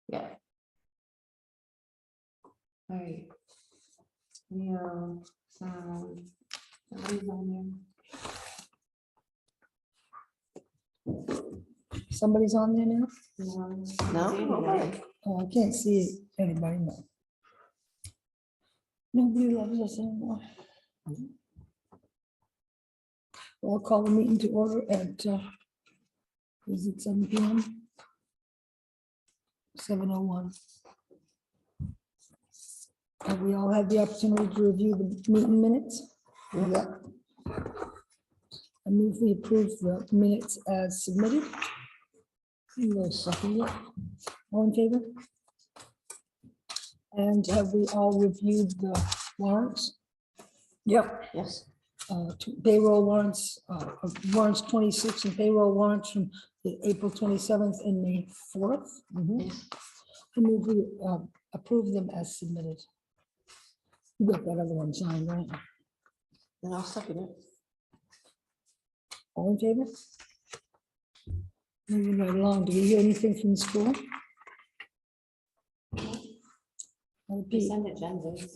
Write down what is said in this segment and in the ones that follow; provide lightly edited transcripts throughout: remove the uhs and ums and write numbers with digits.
Yeah. All right. Video, sound. Somebody's on Somebody's on there now? there. No, nobody. Oh, I can't see anybody now. Nobody loves us anymore. Well, I'll call the meeting to order at, is it 7 PM? 7:01. Have we all had the opportunity to review the meeting minutes? Yeah. I move we approve the minutes as submitted. No, second it. All in favor? And have we all reviewed the warrants? Yep. Yes. Payroll warrants, warrants 26 and payroll warrants from the April 27th and May 4th. Yes. I move we approve them as submitted. You got that other one signed, right? Then I'll second it. All in favor? Moving right along, do we hear anything from the school? Pete? Send agendas.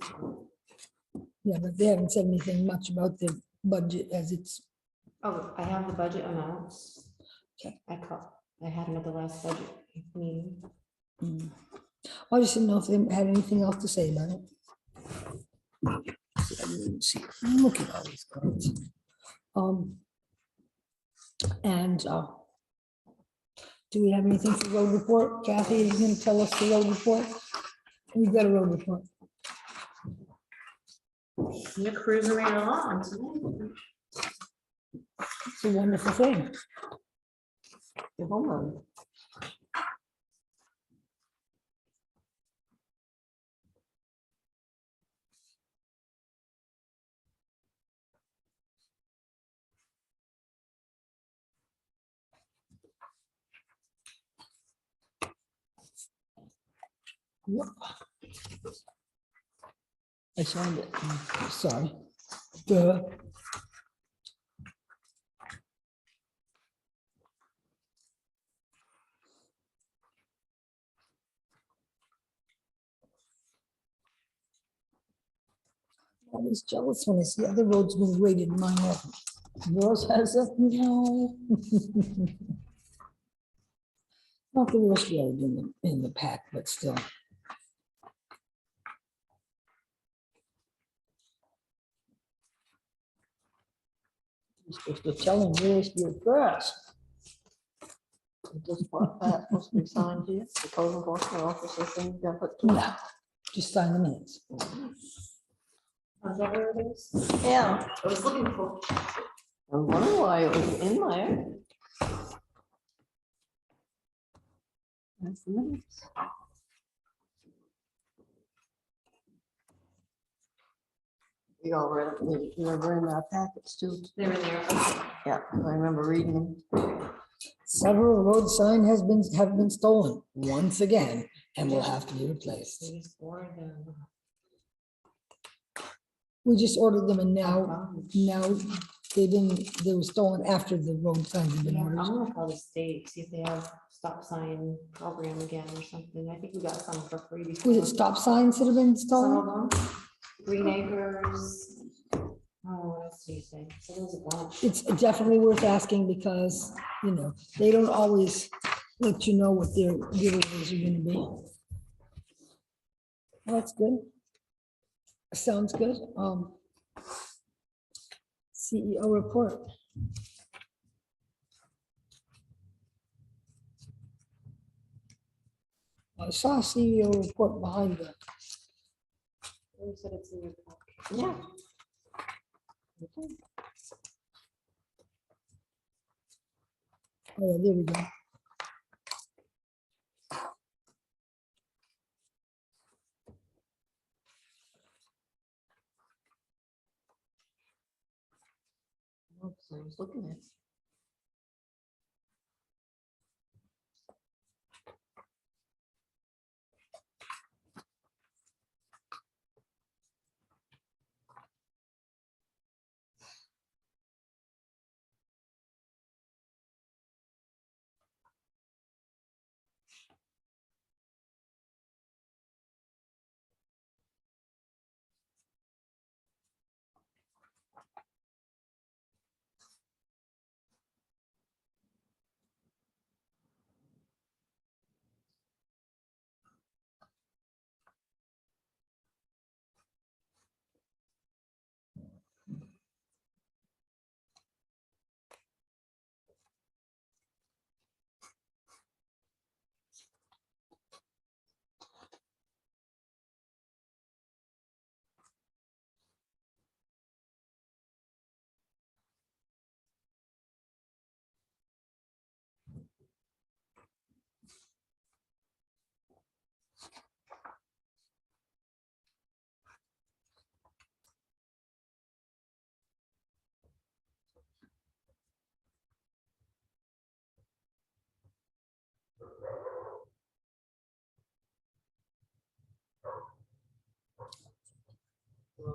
Yeah, but they haven't said anything much about the budget as it's, Oh, I have the budget amounts. Okay. I had them at the last budget meeting. I just didn't know if they had anything else to say about it. I didn't see. Look at all these cards. And do we have anything for road report? Kathy is going to tell us the road report. We've got a road report. You're cruising right along. It's a wonderful thing. Your home run. Yep. I signed it. Sorry. Duh. I was jealous when I see other roads being graded, mine hasn't. Yours has it? No. Not the worst road in the pack, but still. You're supposed to tell him where's your first. This part, that's supposed to be signed here, the code enforcement officer thing, you gotta put two. No, just sign the minutes. Oh, is that where it is? Yeah, I was looking for. I wonder why it was in there. That's the minutes. We all read it, we were in our packets too. They were there. Okay. Yeah, I remember reading them. Several road signs have been stolen once again and will have to be replaced. We just ordered them. We just ordered them and now they were stolen after the road signs have been Yeah, I'm ordered. gonna call the state, see if they have stop sign program again or something. I think we got some for free before. Was it stop signs that have been Some stolen? of them, Green Acres. Oh, what else do you say? So there's a bunch. It's definitely worth asking because, you know, they don't always let you know what their giveaways are gonna be. Well, that's good. Sounds good. CEO report. I saw a CEO report behind that. Who said it's in your packet? Yeah. Oh, there we go. Oops, I was looking at.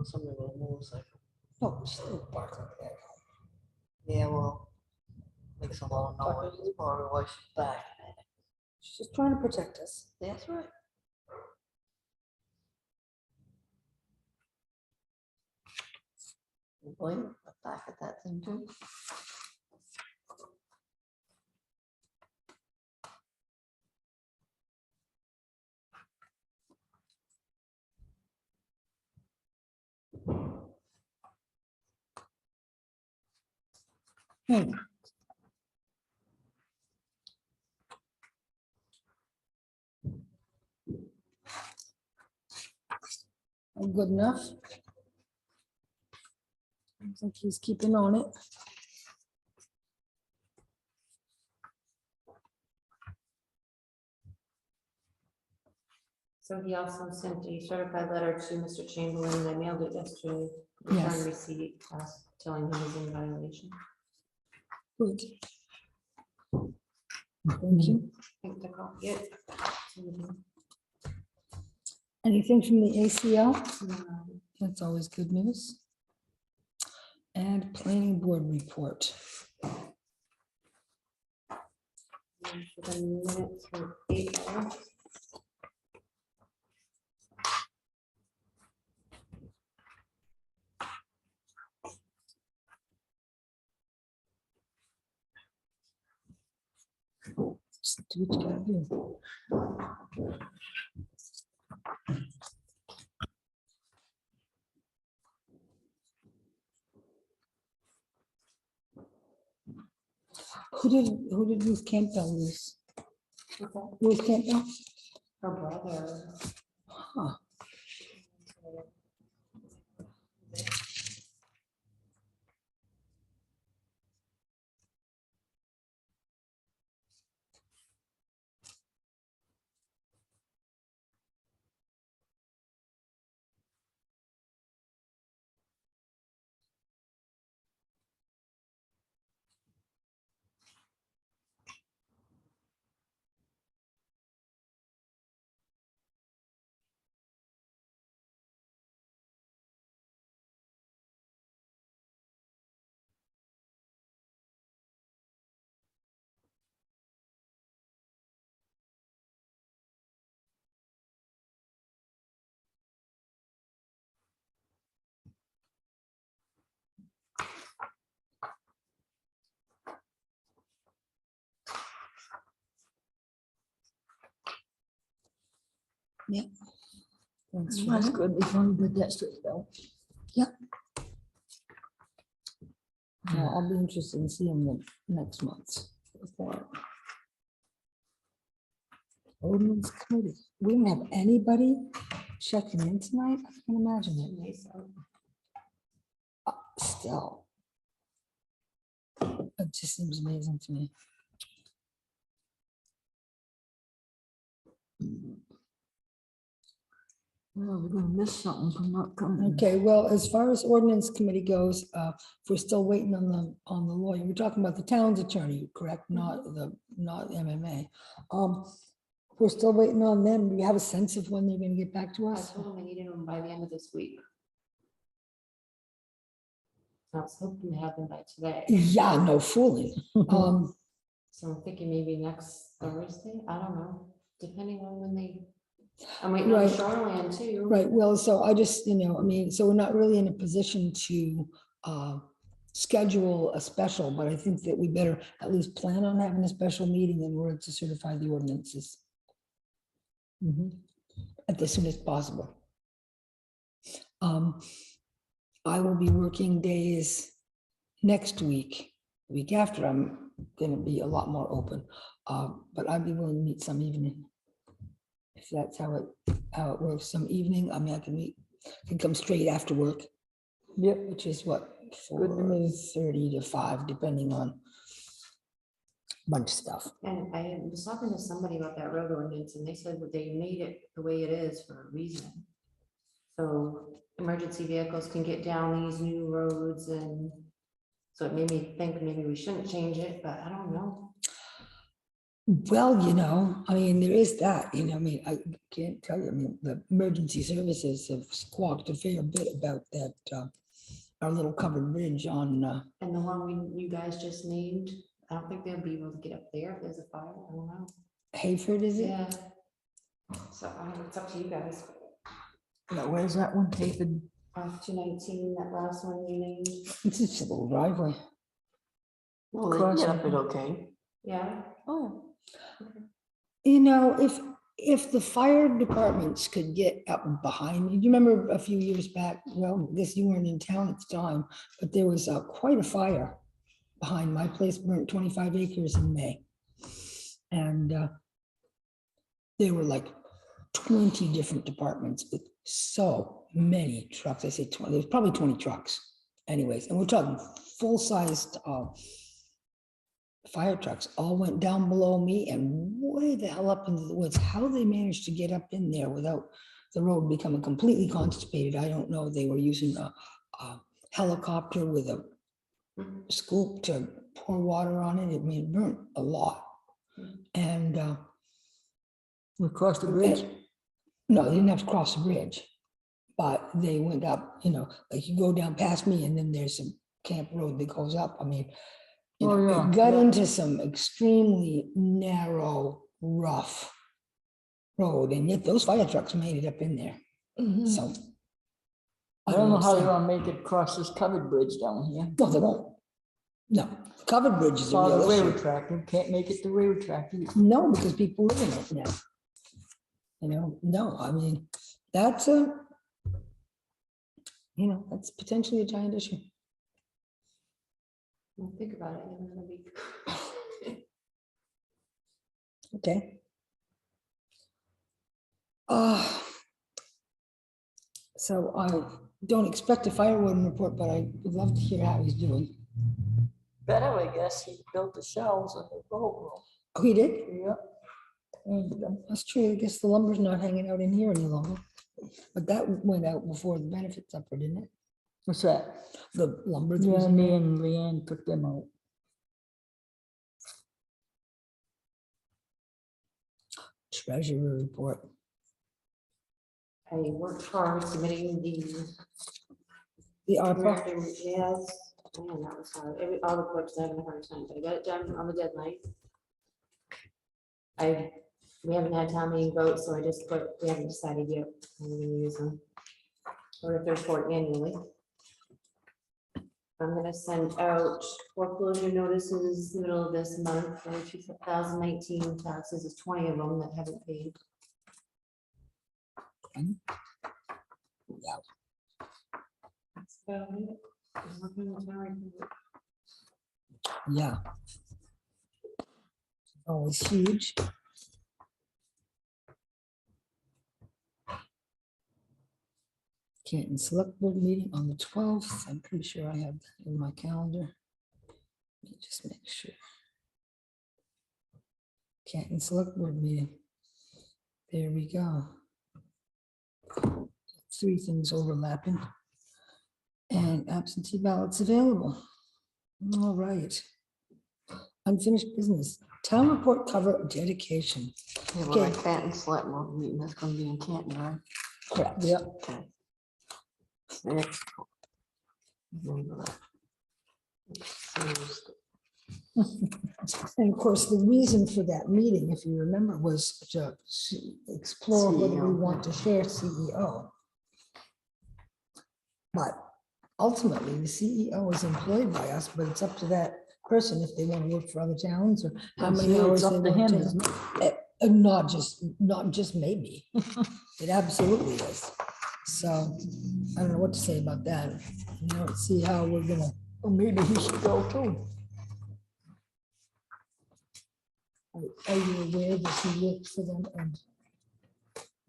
somebody with a motorcycle. No, still parked up there. Yeah, well, makes a lot of noise. That's probably why she's back. She's just trying to protect us. That's right. Blame her back at that thing too. Hmm. Good enough. I think he's keeping on it. So he also sent a certified letter to Mr. Chamberlain. I mailed it yesterday. Yes. Return receipt, telling him he's in violation. Good. Thank you. I think the copy it. Anything from the ACL? Um, That's always good news. And planning board report. and for the minutes for April. Just do what you gotta do. Who did Ruth Campbell lose? Ruth Campbell? Her brother. Huh. Yeah. Thanks for That's that. good. We funded that straight though. Well, I'll be interested in seeing them next month. Ordinance committee. We don't have anybody checking in tonight. I can imagine it. Nice. Still. It just seems amazing to me. Well, we're gonna miss something from not coming. Okay, well, as far as ordinance committee goes, if we're still waiting on the lawyer, we're talking about the town's attorney, correct? Not MMA. We're still waiting on them. Do you have a sense of when they're gonna get back to I us? told him I needed them by the end of this week. I was hoping to have them by today. Yeah, no fooling. So I'm thinking maybe next Thursday. I don't know, depending on when they. I'm waiting on Right. the shoreline too. Right, well, so I just, I mean, so we're not really in a position to schedule a special, but I think that we better at least plan on having a special meeting in order to certify the ordinances. At the soonest possible. I will be working days next week. Week after, I'm gonna be a lot more open, but I'd be willing to meet some evening. If that's how it works, some evening, I mean, I can come straight after work. Yep. Which is what, 4:30 to 5, depending on a bunch of stuff. And I was talking to somebody about that road ordinance and they said that they made it the way it is for a reason. So emergency vehicles can get down these new roads, and so it made me think maybe we shouldn't change it, but I don't know. Well, I mean, there is that, I mean, I can't tell you, I mean, the emergency services have squawked a fair bit about that, our little covered bridge on, And the one you guys just named, I don't think they'll be able to get up there if there's a fire. I don't know. Hayford, is it? Yeah. So it's up to you guys. Now, where's that one, David? 219, that last one you named. It's just a little driveway. Well, they can get up it okay. Yeah. Oh, If the fire departments could get up behind me, do you remember a few years back? Well, this, you weren't in town at the time, but there was quite a fire behind my place, burnt 25 acres in May. And there were like 20 different departments with so many trucks. I say 20, there's probably 20 trucks anyways. And we're talking full-sized fire trucks all went down below me and way the hell up into the woods. How they managed to get up in there without the road becoming completely constipated, I don't know. They were using a helicopter with a scoop to pour water on it. It burnt a lot. And we crossed the bridge. no, they didn't have to cross the bridge, but they went up, like you go down past me and then there's some camp road that goes up. I mean, it got into some extremely narrow, rough road, and yet those fire trucks made it up in there. So I don't know how they're gonna make it across this covered bridge down here. No, they won't. No, covered bridges are Follow the real railroad issue. track, you can't make it the railroad track either. No, because people live in it now. No, I mean, that's that's potentially a giant issue. Well, think about it. You're gonna be- Okay. So I don't expect a fire warden report, but I would love to hear how he's doing. Better, I guess, he built the shells and the boat room. Oh, he did? Yep. And That's true. I guess the lumber's not hanging out in here any longer. But that went out before the benefits upper, didn't it? what's that? The lumber. that was Yeah, in me there? and Leanne took them out. Treasurer report. I worked hard submitting The ARPA. American, yes, man, that was hard. All the reports, I having a hard time, but I got it done on the deadline. We haven't had town meeting vote, so I just put, we haven't decided yet, I'm gonna use them. Or if they're report annually. I'm gonna send out foreclosure notices middle of this month for 2019 taxes. There's 20 of them that haven't paid. That's about it. I'm working on the town report. Yeah. Always huge. Canton Select Board meeting on the 12th. I'm pretty sure I have that in my calendar. Let me just make sure. Canton Select Board meeting. There we go. 3 things overlapping. And absentee ballots available. All right. Unfinished business. Town report cover dedication. Yeah, well, Okay. that Canton Selectmen meeting, that's gonna be in Canton, right? Correct. Yep. Okay. Next. Remember that. And of course, the reason for that meeting, if you remember, was to explore whether we CEO. want to share CEO. But ultimately, the CEO is employed by us, but it's up to that person if they want to work for other towns or how many It's hours up they to want him, to. isn't Not just maybe. It absolutely is. So I don't know what to say about that. Let's see how we're gonna. Well, maybe he should go too. Are you aware that he worked for them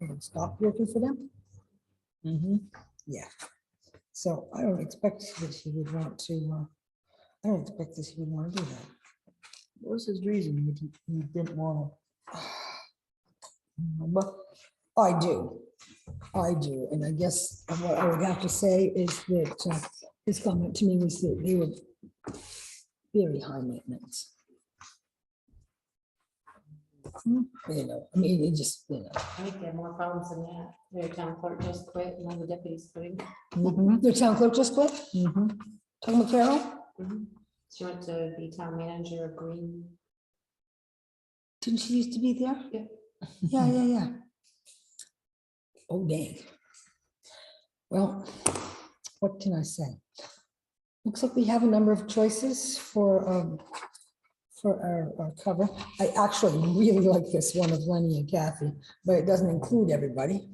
and stopped working for them? Yeah. So I don't expect that he would want to, I don't expect that he would want to do that. What was his reason? He didn't want to. Remember? I do. And I guess what I would have to say is that his comment to me was that they were very high maintenance. You know, I mean, it just, you know. I think they have more problems than that. Their town clerk just quit and all the deputies quitting. The town clerk just quit, talking about Carol, She went to be town manager of Green. didn't she used to be there? Yeah. Yeah. Oh, dang. Well, what can I say? Looks like we have a number of choices for our cover. I actually really like this one of Lenny and Kathy, but it doesn't include everybody.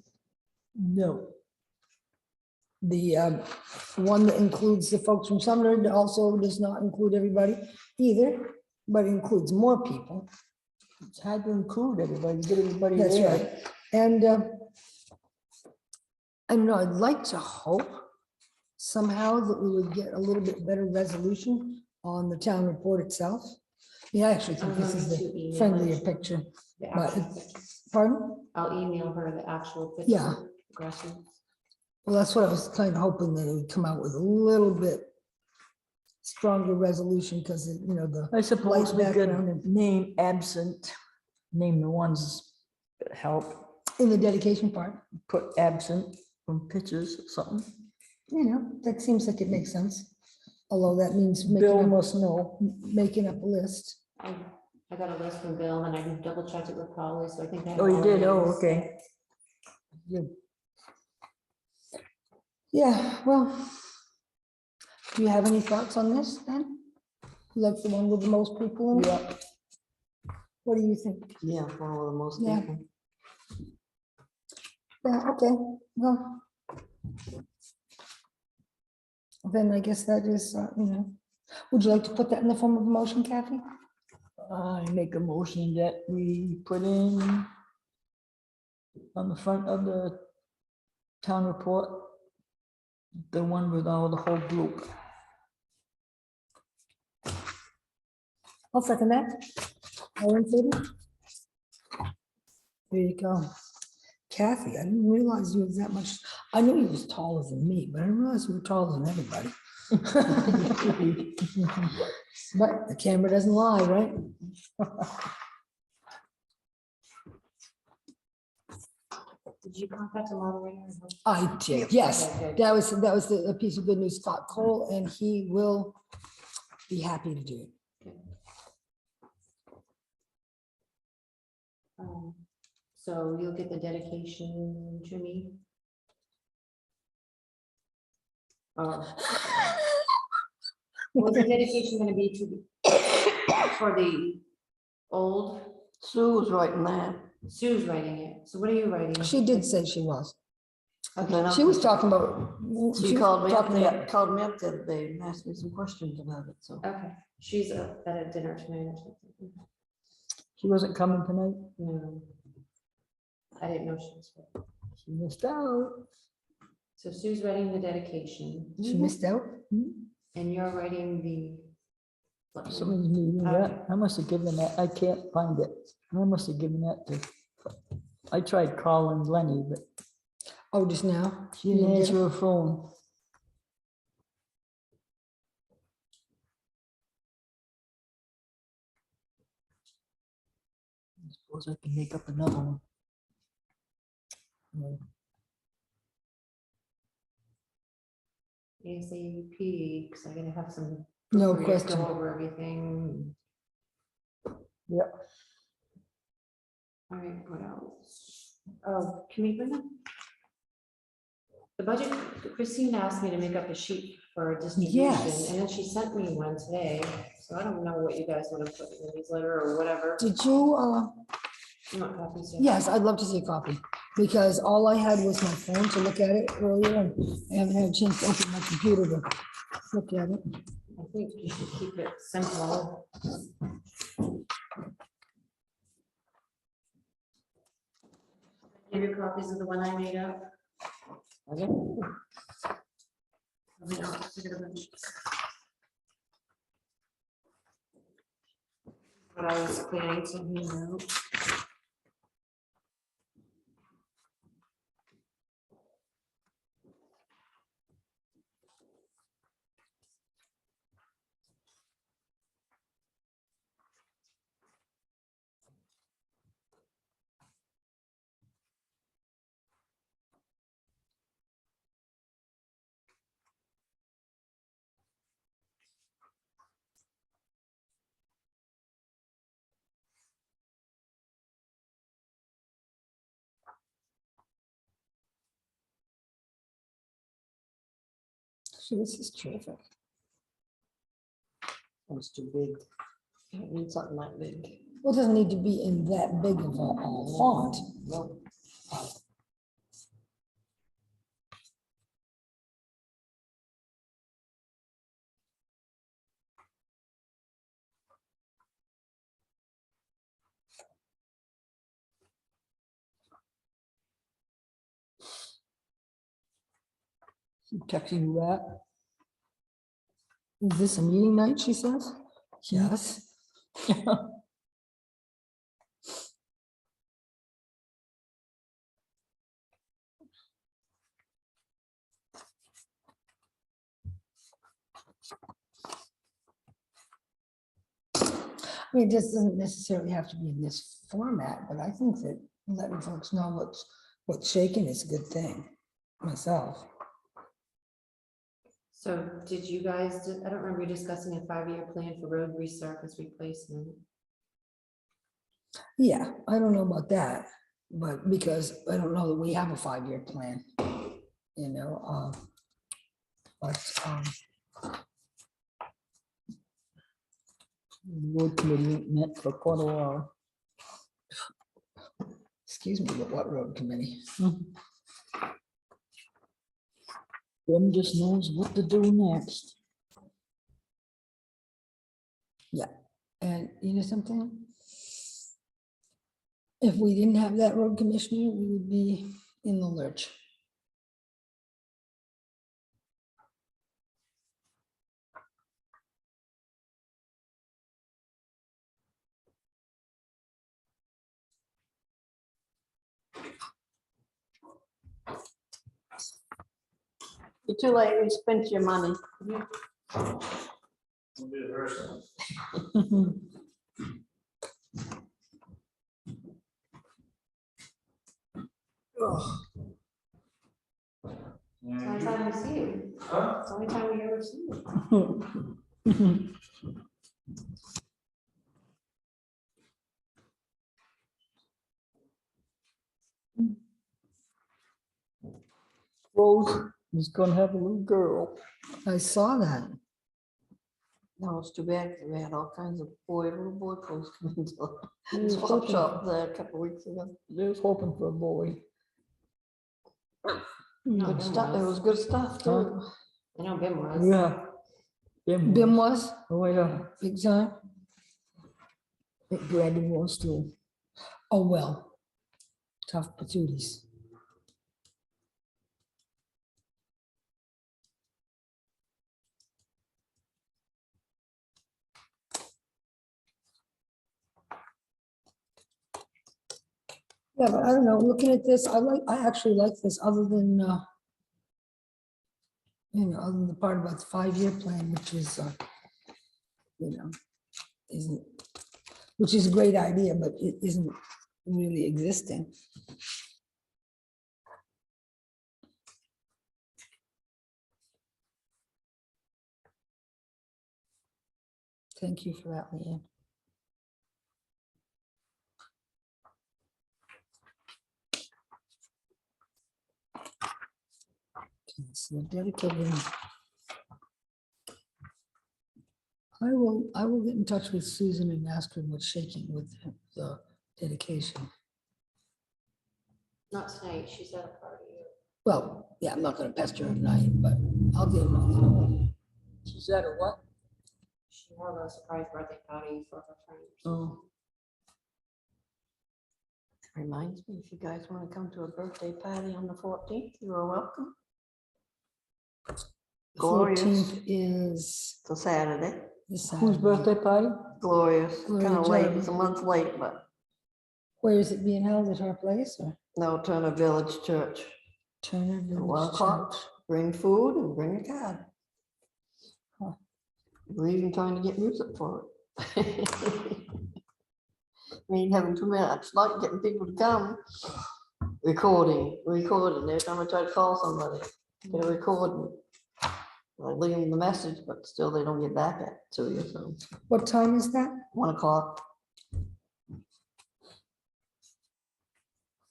No. The one that includes the folks from Sumner also does not include everybody either, but includes more people. It's hard to include everybody, get everybody That's there. right. And I don't know, I'd like to hope somehow that we would get a little bit better resolution on the town report itself. Yeah, I actually think this is the friendlier picture. The But actual it's- picture. Pardon? I'll email her the actual picture. Yeah. Aggressive. Well, that's what I was kind of hoping that it would come out with a little bit stronger resolution because, you know, the I suppose light we background could name absent, name the ones that help, in the dedication part, put absent from pictures or something. you know, that seems like it makes sense. Although that means Bill making must know. making up a list. I got a list from Bill and I double checked it with Polly, so I think. I have Oh, you all did? the Oh, names. okay. Yeah, well, do you have any thoughts on this then? Like the one with the most people in it? Yeah. What do you think? Yeah, follow the most Yeah. people. Yeah, okay, well. Then I guess that is, you know, would you like to put that in the form of a motion, Kathy? I make a motion that we put in on the front of the town report, the one with all the whole group. I'll second that. All in favor? There you go. Kathy, I didn't realize you was that much, I knew you was taller than me, but I didn't realize you were taller than everybody. But the camera doesn't lie, right? Did you contact the moderator? I did, yes. Okay, good. That was a piece of good news, Scott Cole, and he will be happy to do it. So you'll get the dedication to me? What's the dedication gonna be for the old? Sue was writing that. Sue's writing it, so what are you writing? She did say she was. Okay, She was talking about. She was called me up, talking about- called me up the other day and asked me some questions about it, so. Okay, she's at a dinner tonight or something. She wasn't coming tonight. No. I didn't know she was. there. She missed out. So Sue's writing the dedication She missed out. and you're writing the. Somebody's meeting that. I must have given that. I can't find it. I must have given that to. I tried calling Lenny, but Oh, just now? she You didn't didn't get answer her phone. I suppose I can make up another one. ASAP, because I gotta have some. No proofreaders question. Go over everything. Yep. All right, what else? Oh, can we bring them? The budget, Christine asked me to make up a sheet for distribution, Yes. and then she sent me one today, so I don't know what you guys want to put in the newsletter or whatever. Did you, You want copies? Yeah? yes, I'd love to see a copy, because all I had was my phone to look at it earlier, and I haven't had a chance to open my computer to look at it. I think you should keep it simple. Give you copies of the one I made up. Okay. Probably not, I got a bunch. What I was planning to hand out. So this is terrific. It was too big. I need something that big. Well, it doesn't need to be in that big of a font. No. She texting you that? Is this a meeting night, she says? Yes. I mean, it just doesn't necessarily have to be in this format, but I think that letting folks know what's shaking is a good thing, myself. So did you guys, I don't remember you discussing a 5-year plan for road resurface replacement. Yeah, I don't know about that, but because I don't know that we have a 5-year plan, you know, Road committee met for quite a while. excuse me, but what road committee? Them just knows what to do next. And you know something? If we didn't have that road commissioner, we would be in the lurch. You're too late, we spent your money. It's the only time we see you. It's the only time we ever see you. Rose is gonna have a little girl. I saw that. No, it's too bad, 'cause we had all kinds of little boy clothes coming into They the was swap hoping- shop there a couple of weeks ago. they was hoping for a boy. No, Good Ben stuff, it was good stuff too. I know Ben was. Yeah. Bim was, Oh, yeah. big time. I think Brandon wants to. Oh, well. Tough patooties. Yeah, but I don't know, looking at this, I actually like this other than, you know, other than the part about the 5-year plan, which is, you know, which is a great idea, but it isn't really existing. Thank you for that, Leanne. Okay, so dedicating. I will get in touch with Susan and ask her what's shaking with the dedication. Not tonight, she's at a party. Well, yeah, I'm not gonna pester her tonight, but I'll give them. She's at a what? She held a surprise birthday party for her friend. Oh. Reminds me, if you guys want to come to a birthday party on the 14th, you are welcome. Glorious. 14th is It's a Saturday. this Whose Saturday. birthday party? Glorious, Gloria kind of late, Jordan. it's a month late, but Where is it being held, at her place or no, Turner Village Church. Turner At Village 1 o'clock, Church? bring food and bring a card. Huh. We're even trying to get music for it. We ain't having too much luck getting people to come. Recording. Every time I try to call somebody, get a recording. I leave them the message, but still they don't get back to you, so What time is that? 1 o'clock.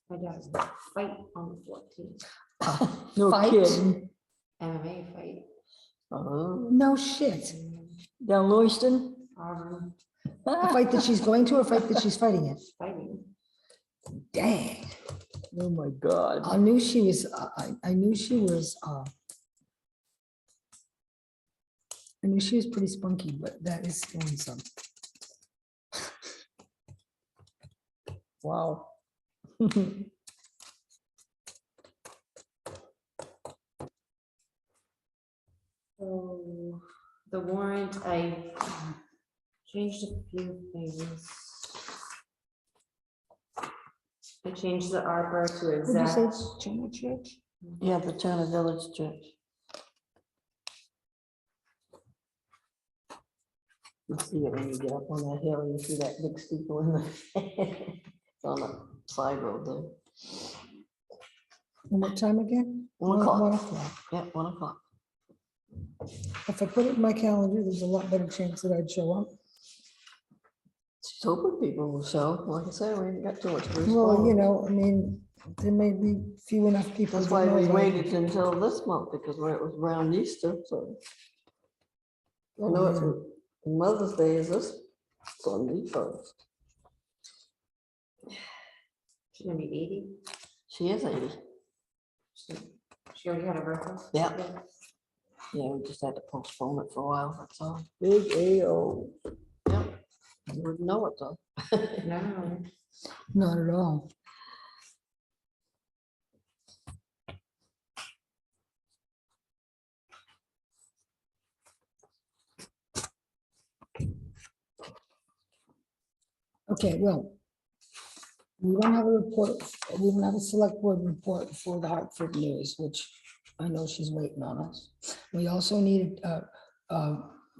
My dad's got a fight on the 14th, No Fight? kidding. MMA fight. Oh, No shit. Down Lewiston? Auburn, A fight that she's going to or a fight that she's fighting in? fighting. Dang. Oh, my God. I knew she was, I knew she was, I knew she was pretty spunky, but that is doing some. Wow. So the warrant, I changed a few things. I changed the ARPA to Would you say exact. it's Junior Church? yeah, the Turner Village Church. You see it when you get up on that hill, and you see that big steeple in the, it's on the side road there. And what time again? 1 o'clock. 1 o'clock. Yeah, 1 o'clock. If I put it in my calendar, there's a lot better chance that I'd show up. She's hoping people will show. Like I said, we ain't got too much. to Well, you respond. know, I mean, there may be few enough people. That's that why know we about it. waited until this month, because when it was around Easter, so. I know it's Mother's Day is this Sunday first. She's gonna be 80. She is 80. She already had a birthday. Yeah. Yeah, we just had to postpone it for a while, that's all. Big AO. Yeah. You wouldn't know it though. No. Not at all. Okay, well, we don't have a report, we don't have a select board report for the Hartford News, which I know she's waiting on us. We also need a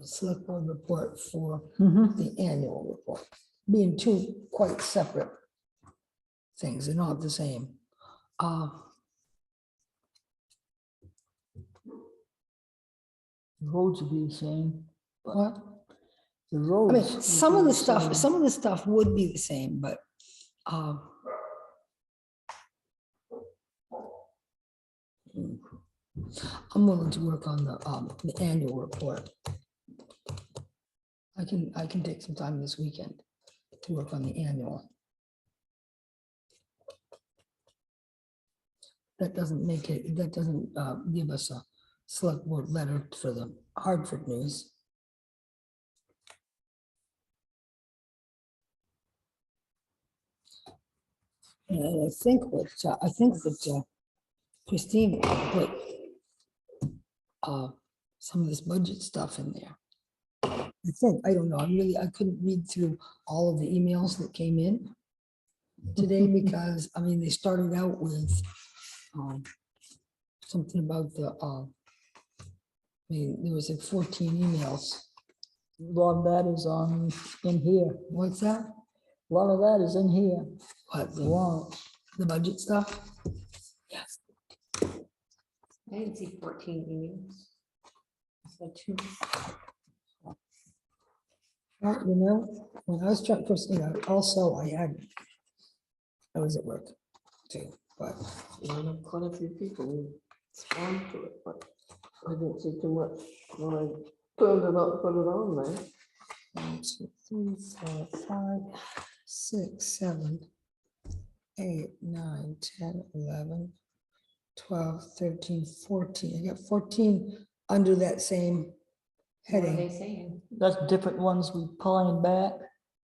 select board report for the annual report, being two quite separate things, they're not the same. The roads would be the same. What? The I mean, roads. would some be of the same. stuff would be the same, but I'm willing to work on the annual report. I can take some time this weekend to work on the annual. That doesn't make it, that doesn't give us a select board letter for the Hartford News. And I think that Christine put some of this budget stuff in there. I think, I don't know, I couldn't read through all of the emails that came in today because, I mean, they started out with something about the, I mean, there was like 14 emails. A lot of that is in here. What's that? A lot of that is in here. What, The warrant. the budget stuff? Yes. I didn't see 14 emails. I said 2. Well, you know, when I was trying, first, you know, also I was at work too, but I know quite a few people who respond to it, but I didn't see too much when I turned it up, put it on there. 1, 2, 3, 4, 5, 6, 7, 8, 9, 10, 11, 12, 13, 14. I got 14 under that same What are heading. they saying? That's different ones we pulling back.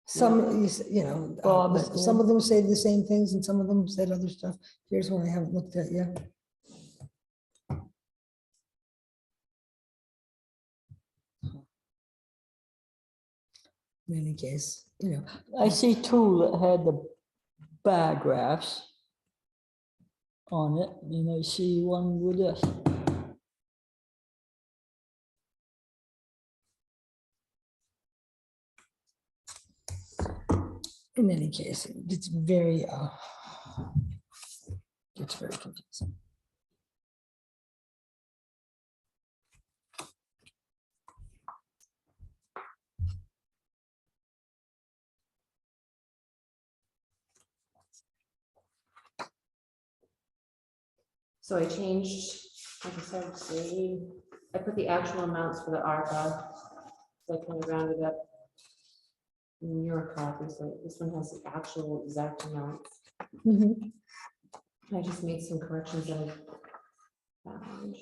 Some, you know, Bob, some of them say the same things and some of them said other stuff. Here's one I haven't looked at yet. In any case, you know, I see two that had the bar graphs on it, and I see one with this. in any case, it's very confusing. So I changed, like I said, I put the actual amounts for the ARPA. So I kind of rounded up in your copy, so this one has the actual exact amounts. Mhm. I just made some corrections that I found.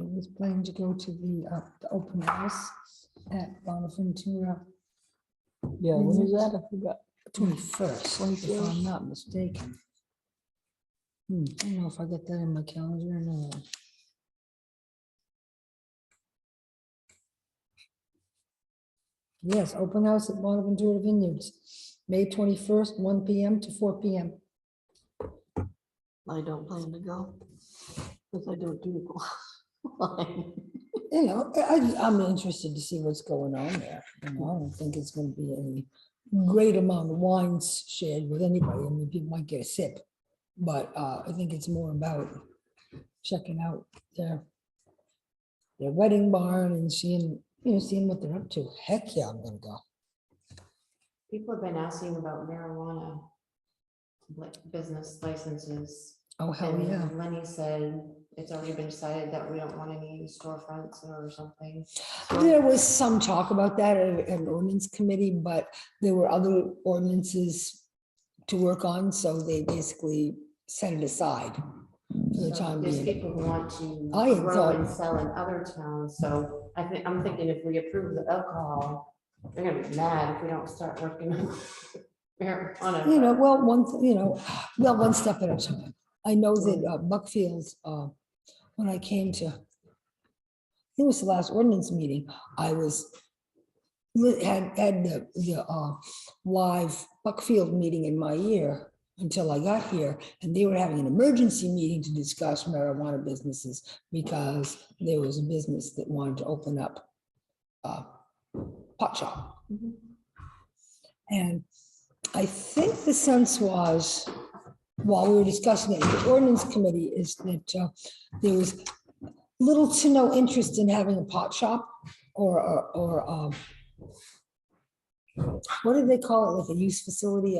I was planning to go to the open house at Bonaventura Yeah, when is that? I forgot. 21st, if I'm not mistaken. I don't know if I got that in my calendar or not. Yes, open house at Bonaventura Vineyards, May 21st, 1 PM to 4 PM. I don't plan to go, because I don't do it. You know, I'm interested to see what's going on there. You know, I don't think it's going to be any great amount of wines shared with anybody. I mean, people might get a sip, but I think it's more about checking out their wedding barn and seeing, seeing what they're up to. Heck yeah, I'm gonna go. People have been asking about marijuana business licenses. Oh, hell And yeah. Lenny said it's already been decided that we don't want any storefronts or something. There was some talk about that at an ordinance committee, but there were other ordinances to work on, so they basically set it aside for the So time there's being. people who want to I had grow thought- and sell in other towns, so I'm thinking if we approve the alcohol, they're gonna be mad if we don't start working on marijuana. One step at a time. I know that Buckfield, when I came to, it was the last ordinance meeting, I had the live Buckfield meeting in my ear until I got here, and they were having an emergency meeting to discuss marijuana businesses because there was a business that wanted to open up a pot shop. Mhm. And I think the sense was, while we were discussing it in the ordinance committee, is that there was little to no interest in having a pot shop or what do they call it, like a use facility,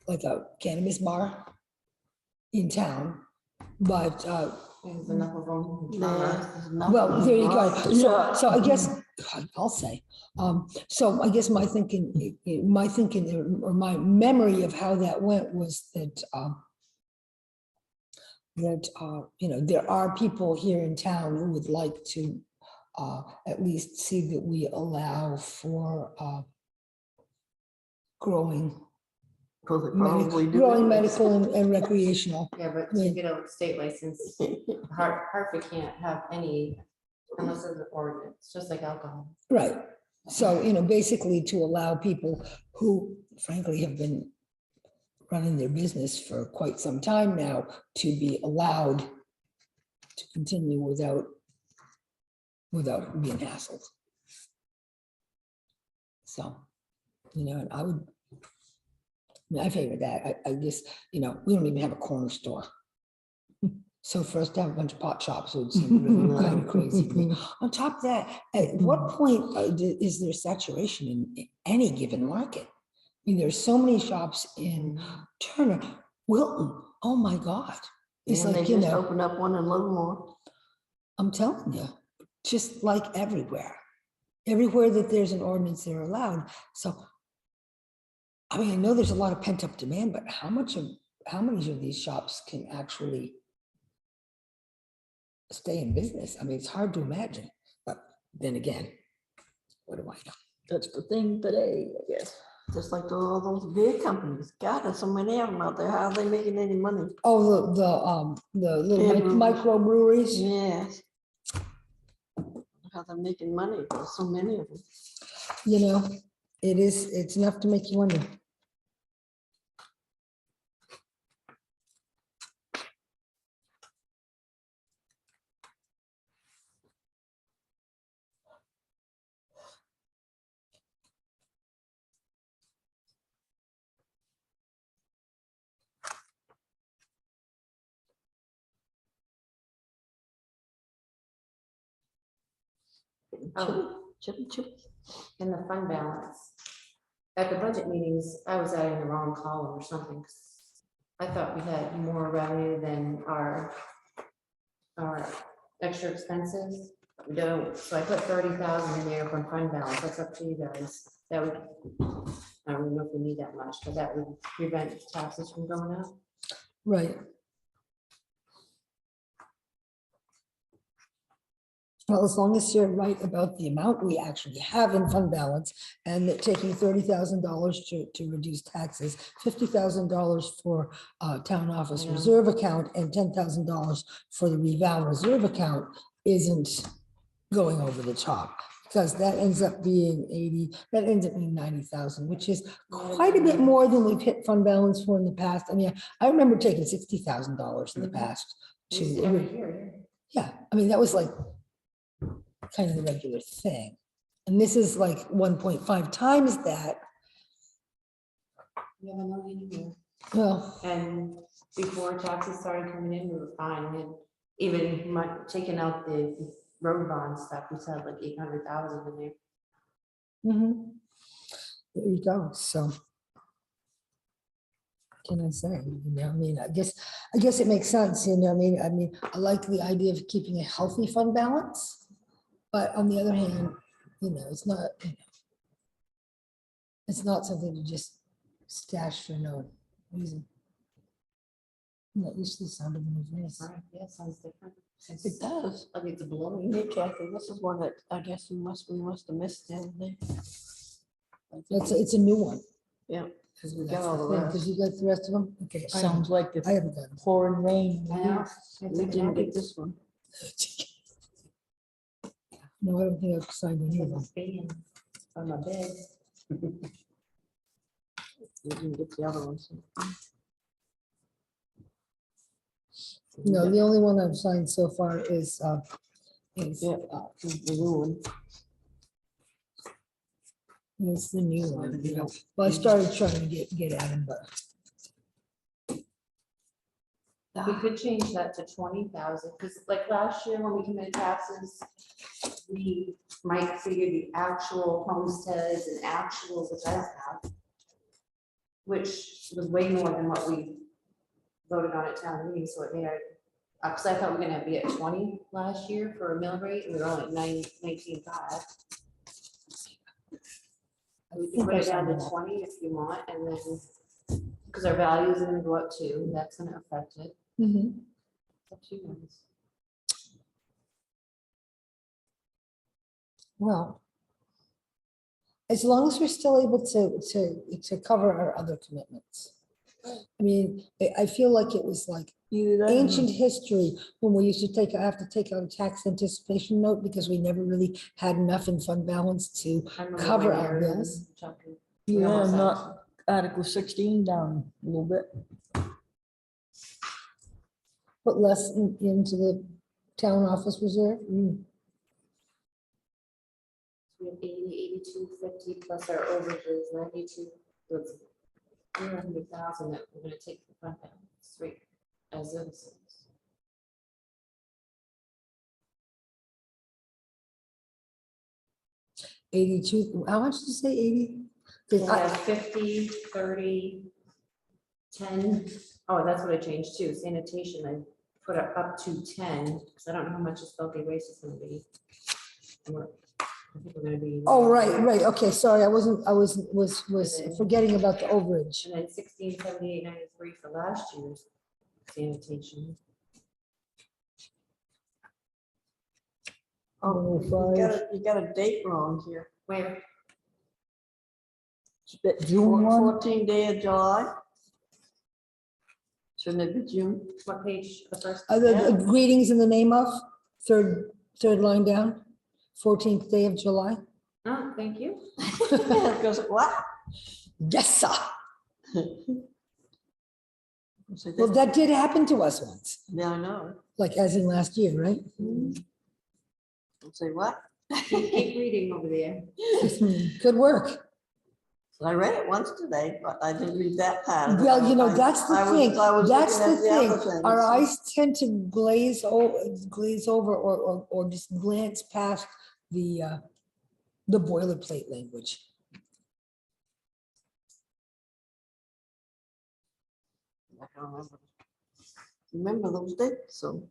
like a cannabis bar in town, but There's enough of them. well, there you go. Yeah. So I guess, I'll say, so I guess my thinking, or my memory of how that went was that, there are people here in town who would like to at least see that we allow for growing, growing medical and recreational. Yeah, but Yeah. to get a state license, Hartford can't have any unless there's an ordinance, just like alcohol. Right. So, you know, basically to allow people who frankly have been running their business for quite some time now to be allowed to continue without being hassled. So, you know, and I favor that. I guess, you know, we don't even have a corner store. So for us to have a bunch of pot shops would seem really kind of crazy to me. On top of that, at what point is there saturation in any given market? I mean, there's so many shops in Turner, Wilton. Oh my God. It's And they like, you just know, opened up one in Livermore. I'm telling you, just like everywhere that there's an ordinance, they're allowed. So, I mean, I know there's a lot of pent up demand, but how many of these shops can actually stay in business? I mean, it's hard to imagine, but then again, what do I know? That's the thing today, I guess. Just like all those beer companies. God, there's so many of them out there. How are they making any money? Oh, the little Yeah, breweries. micro breweries. Yes. How they're making money. There's so many of them. You know, it's enough to make you wonder. Chili. In the fund balance. At the budget meetings, I was adding the wrong column or something. 'Cause I thought we had more revenue than our extra expenses. We don't, so I put 30,000 in there from fund balance. That's up to you guys. That would, I don't know if we need that much, but that would prevent taxes from going up. Right. Well, as long as you're right about the amount we actually have in fund balance and that taking $30,000 to reduce taxes, $50,000 for town office Yeah. reserve account and $10,000 for the reval reserve account isn't going over the top. Because that ends up being 80, that ends up being 90,000, which is quite a bit more than we've hit fund balance for in the past. I mean, I remember taking $60,000 in the past We used to every to, year. yeah, I mean, that was like kind of the regular thing. And this is like 1.5 times that. We have a million a year. Well, And before taxes started coming in, we were fine. And even taking out the road bond stuff, we still had like 800,000 in there. mhm. There you go. So. What can I say? You know, I mean, I guess it makes sense, you know, I mean, I like the idea of keeping a healthy fund balance. But on the other hand, you know, it's not, you know, it's not something to just stash for no reason. I'm not used to the sound of the new voice. Right, yeah, sounds different. It does. Like it's blowing. Hey Kathy, this is one that I guess we must have missed the other day. It's a new one. Yeah, because we got That's all the the thing, rest. because you got the rest of them. Okay, Sounds like I the haven't got them. pouring rain. I know. We didn't get this one. No, I don't think I've signed any of them. Fan on my bed. We didn't get the other ones. No, the only one I've signed so far is Yeah, the new one. it's the new one. You know. Well, I started trying to get at him, but We could change that to 20,000, because like last year when we committed taxes, we might figure the actual homesteads and actual, which I have, which was way more than what we voted on at town meeting, so it made our, because I thought we were gonna be at 20 last year for a mill rate, and we were only at 19.5. We can put it down to 20 if you want, and then, because our values are gonna go up too, that's gonna affect it. mhm. It's up to you guys. Well, as long as we're still able to cover our other commitments. I mean, I feel like it was like Either that or- ancient history when we used to have to take out a tax anticipation note because we never really had enough in fund balance to I remember cover one our year, bills. Chucky, Either that or almost had knock Article 16 down a little bit. Put less into the town office reserve. We have 80, 82, 50 plus our overages, 92. So it's 300,000 that we're gonna take the front balance, right, as citizens. 82, how much did you say, 80? We have 50, 30, 10. Oh, that's what I changed too. Sanitation, I put up to 10, because I don't know how much this bulky waste is gonna be. And I think we're gonna be. Oh, right, okay, sorry, I was forgetting about the overage. And then 16, 78, 93 for last year's sanitation. Oh, 105. you got a date wrong here. Where? That June one, 14th day of July. Shouldn't it be June? What page? The first? The greetings in the name of, third line down, 14th day of July. Oh, thank you. Because what? Yes, sir. Say Well, that- that did happen to us once, Yeah, I know. like as in last year, right? Say what? Keep reading over there. Good work. I read it once today, but I didn't read that part. of it. Well, you know, I- that's the I was- thing. I was That's looking the at other thing. things. Our eyes tend to glaze over or just glance past the boilerplate language. I can't remember those dates, so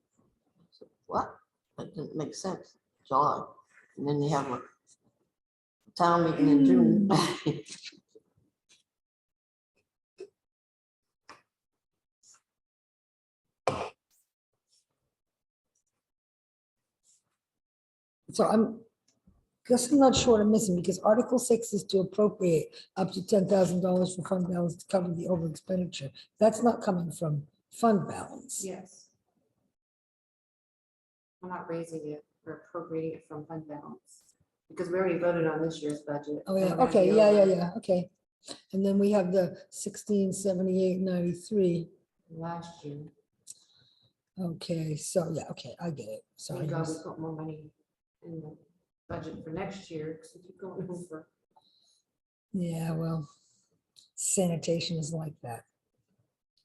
what? That didn't make sense. July, and then you have a town meeting in June. So guess I'm not sure what I'm missing because Article 6 is to appropriate up to $10,000 for fund balance to cover the over expenditure. That's not coming from fund balance. Yes. I'm not raising it or appropriating it from fund balance, because we already voted on this year's budget. Oh, and yeah, we're gonna okay, be yeah, over okay. And then we have the 1678.93. Last year. Okay, so, yeah, okay, I get it. Sorry. Thank God we put more money in the budget for next year, because we keep going over. Yeah, well, sanitation is like that.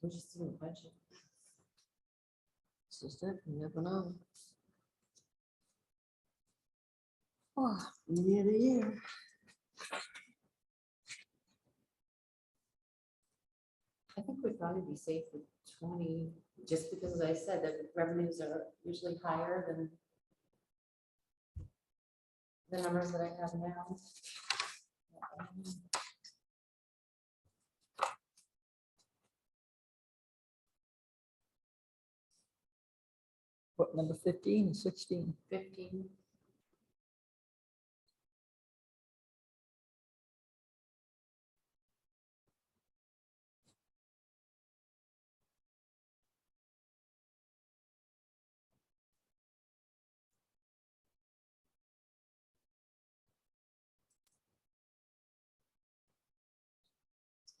We just didn't budget. It's just it, you never know. Oh, Year to year. I think we'd probably be safe with 20, just because as I said, that revenues are usually higher than the numbers that I have now. what, number 15 and 16? 15.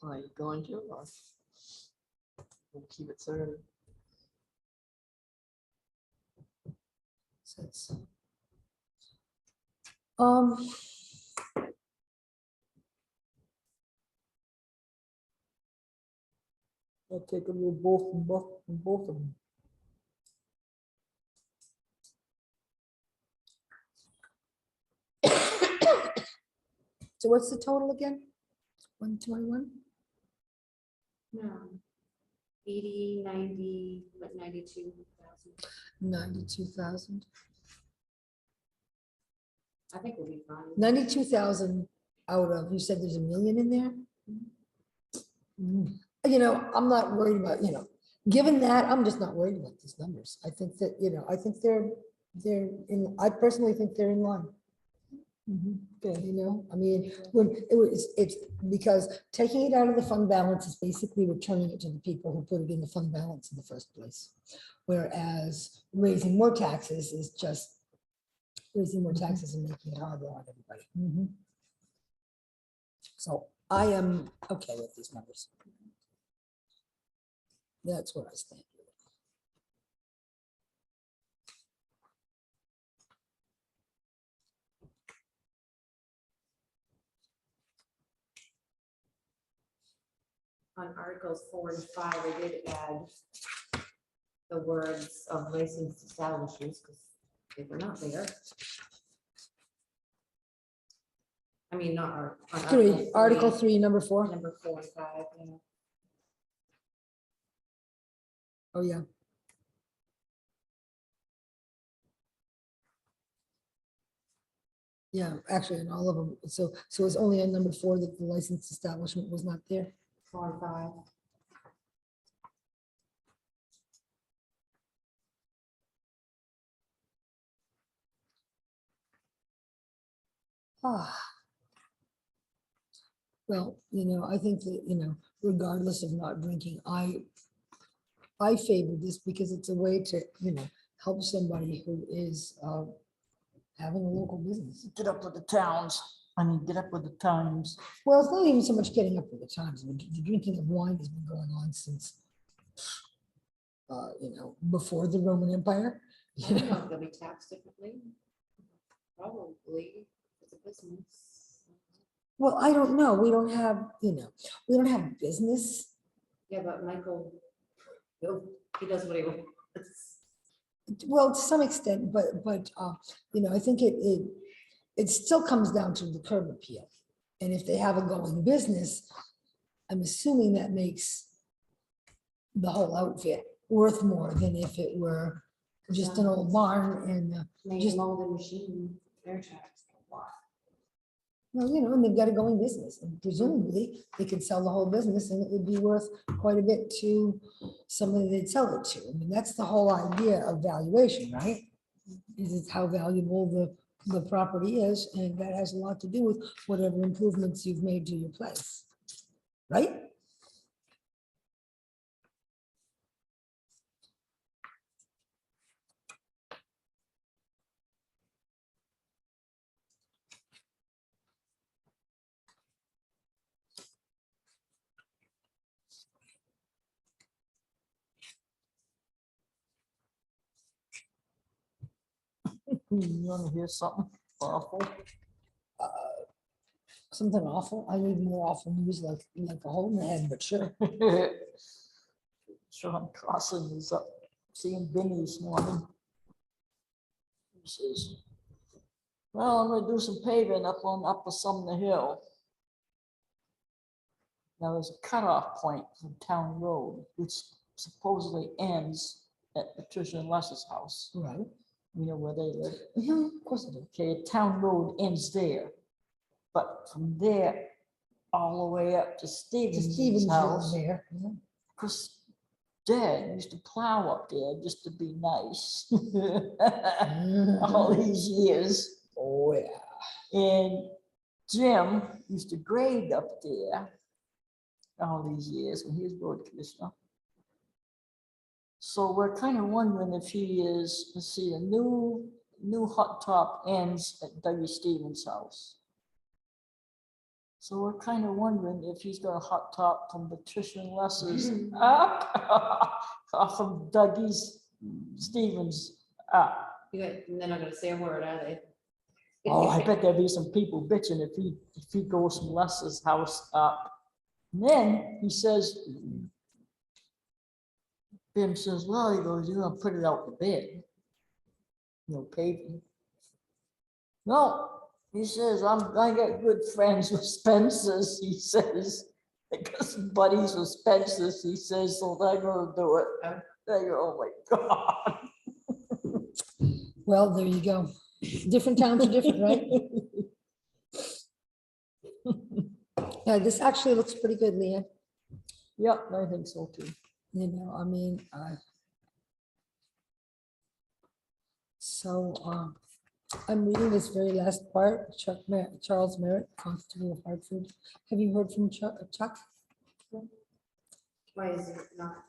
Are you going to, or we'll keep it 30? so it's- Um, I'll take a little both of them. so what's the total again? 121? No. 80, 90, but 92,000. 92,000. I think we'll be fine. 92,000 out of, you said there's $1 million in there? You know, I'm not worried about, given that, I'm just not worried about these numbers. I think that, I think they're in, I personally think they're in line. Okay. You know, I mean, when it's because taking it out of the fund balance is basically returning it to the people who put it in the fund balance in the first place. Whereas raising more taxes is just raising more taxes and making it harder on everybody. Mhm. So I am okay with these numbers. That's where I stand. On Articles 4 and 5, I did add the words of licensed establishments, because they were not there. I mean, not on Article 3, number 4. Number 4 and 5, yeah. Oh, yeah. Yeah, actually, in all of them. So it's only on number 4 that the licensed establishment was not there. 4 and 5. Ah. Well, I think that, regardless of not drinking, I favor this because it's a way to, help somebody who is having a local business. Get up with the towns. I mean, get up with the times. Well, it's not even so much getting up with the times. The drinking of wine has been going on since, before the Roman Empire. I don't know if they'll be taxed differently. Probably, it's a business. Well, I don't know. We don't have, we don't have business. Yeah, but Michael, he does what he wants. Well, to some extent, but I think it still comes down to the curb appeal. And if they have a going business, I'm assuming that makes the whole outfit worth more than if it were just an old barn and, Maybe Just- molded machine, air tracks. and they've got a going business. And presumably they could sell the whole business and it would be worth quite a bit to somebody they'd sell it to. I mean, that's the whole idea of valuation, right? Is it how valuable the property is, and that has a lot to do with whatever improvements you've made to your place, right? You wanna hear something awful? Something awful. I need more awful news like a hole in the head, but sure. Sean Crossan is up seeing Vinny this morning. He says, well, I'm gonna do some paving up on Upper Sumner Hill. Now, there's a cutoff point from Town Road, which supposedly ends at Patricia and Les's house. Right. You know where they live. Yeah, of course I do. Okay, Town Road ends there. But from there, all the way up to Just Stevens' Stevensville house, there. Yeah. because Dad used to plow up there just to be nice. All these years. Oh, yeah. And Jim used to grade up there all these years when he was road commissioner. So we're kind of wondering if he is, let's see, a new hot top ends at Dougie Stevens' house. So we're kind of wondering if he's got a hot top from Patricia and Les's up, or from Dougie's Stevens up. And they're not gonna say a word, are they? Oh, I bet there'll be some people bitching if he goes from Les's house up. And then he says, Bim says, well, he goes, you're gonna put it out to bid. Paving. No, he says, I got good friends with Spencer's, he says. I got some buddies with Spencer's, he says, so they're gonna do it. They go, oh my God. Well, there you go. Different towns are different, right? Yeah, this actually looks pretty good, Leanne. Yep, I think so too. I mean, so I'm reading this very last part, Charles Merritt, Constable of Hartford. Have you heard from Chuck? Why is it not?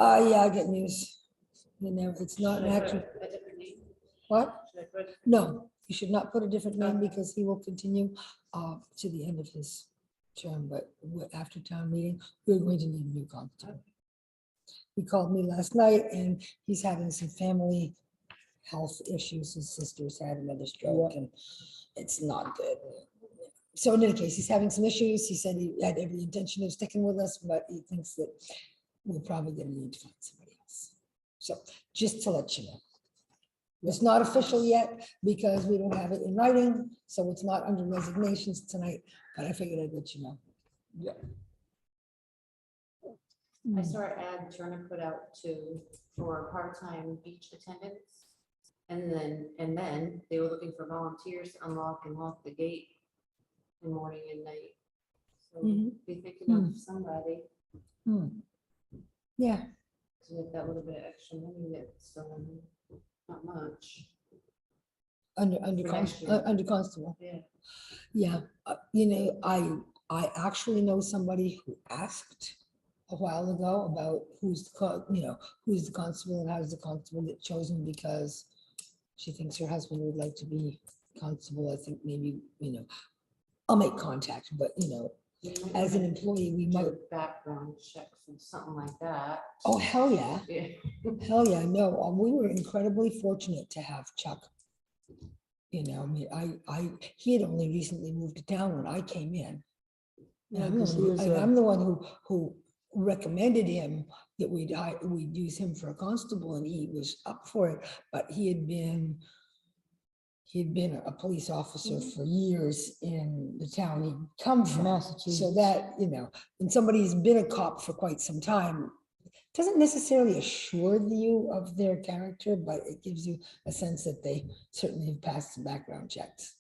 Yeah, I get news. You know, it's not Should an I put actual, a different name? what? Should I put a different No, you should not put a different name Okay. because he will continue to the end of his term, but after town meeting, we're going to need a new constable. He called me last night and he's having some family health issues. His sister's had another stroke and it's not good. So in any case, he's having some issues. He said he had every intention of sticking with us, but he thinks that we're probably gonna need to find somebody else. So just to let you know. It's not official yet because we don't have it in writing, so it's not under resignations tonight, but I figured I'd let you know. Yeah. I saw an ad Turner put out for part-time beach attendants. And then they were looking for volunteers to unlock and lock the gate in morning and night. So Mhm. be thinking of somebody, Yeah, to with that little bit of extra money that's not much. under For next year. constable. Yeah. Yeah, you know, I actually know somebody who asked a while ago about who's who's the constable and how's the constable get chosen because she thinks her husband would like to be constable. I think maybe, I'll make contact, but You might as an wanna employee, we do might, a background checks and something like that. oh, hell yeah. Yeah. Hell yeah, no, we were incredibly fortunate to have Chuck. I mean, he had only recently moved to town when I came in. And Yeah, I'm the 'cause one he who- was and a- I'm the one who recommended him that we'd use him for a constable and he was up for it, but he'd been a police officer for years in the town he'd come from. Massachusetts. So that, when somebody's been a cop for quite some time, doesn't necessarily assure you of their character, but it gives you a sense that they certainly have passed some background checks.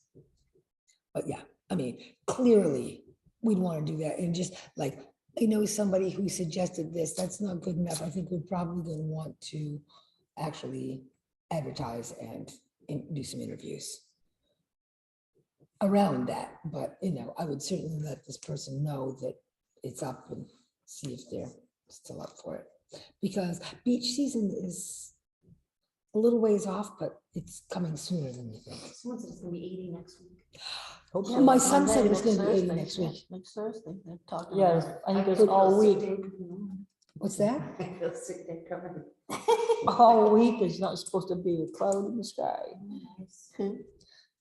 But yeah, I mean, clearly, we'd want to do that, and just like, I know somebody who suggested this, that's not good enough. I think we're probably going to want to actually advertise and do some interviews around that, but I would certainly let this person know that it's up and see if they're still up for it. Because beach season is a little ways off, but it's coming sooner than you think. Someone said it's gonna be 80 next week. Hope Yeah, so. my son said it was Next gonna be 80 Thursday, next yeah, week. Next Thursday, they're talking Yeah, about it. I think it's feel all sick week. day coming on. What's that? I feel sick day coming. All week is not supposed to be a cloud in the sky. Nice.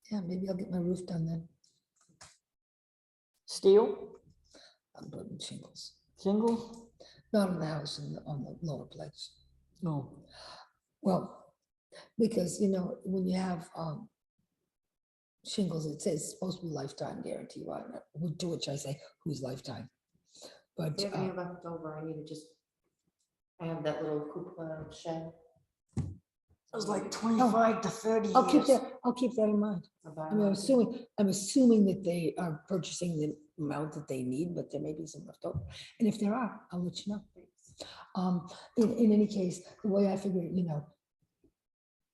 Yeah, maybe I'll get my roof done then. Steel, I'm putting shingles, shingles? not on the house, on the lower place. No. Well, because when you have shingles, it says it's supposed to be lifetime guarantee, right? To which I say, who's lifetime? But If you have any left over, I need to I have that little cupola shed. It was like 25 to 30 I'll keep years. that, I'll keep that in mind. I mean, I'm assuming that they are purchasing the amount that they need, but there may be some left over. And if there are, I'll let you know. In any case, the way I figure,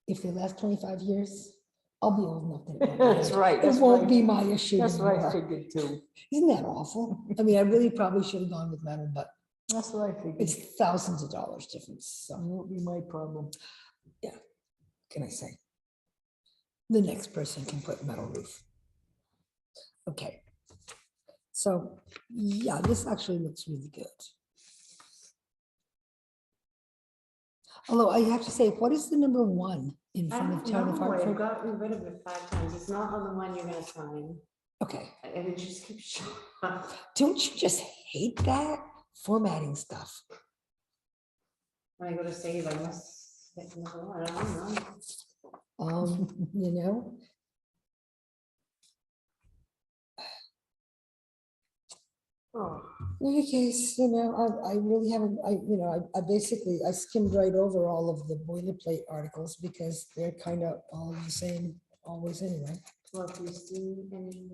if they last 25 years, I'll be old enough that it won't That's matter. right, that's It won't right. be my issue That's what I anymore. figured too. Isn't that awful? I mean, I really probably should have gone with metal, but That's what I figured. it's thousands of dollars difference. It So won't be my problem. can I say? The next person can put metal roof. Okay. So, yeah, this actually looks really good. Although I have to say, what is the number 1 in I front of don't Town of know, I've Hartford? gotten rid of it 5 times. It's not on the one you're gonna sign. Okay, And it just keeps showing up. don't you just hate that formatting stuff? When I go to save, I must hit another one. I don't know. You know? Oh, In any case, I really haven't, I basically, I skimmed right over all of the boilerplate articles because they're kind of all the same always anyway. Well, if you see any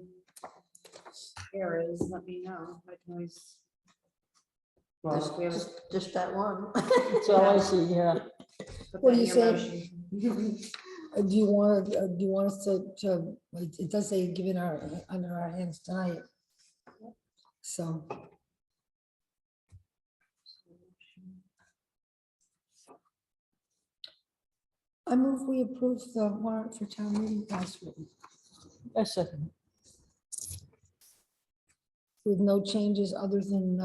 errors, let me know. I can always. Well, if we have just that one. That's all I see, yeah. put What that do in you your say? motion. Do you want, us to, it does say given under our hands tonight. So. I move we approve the warrant for town meeting as written, A second. with no changes other than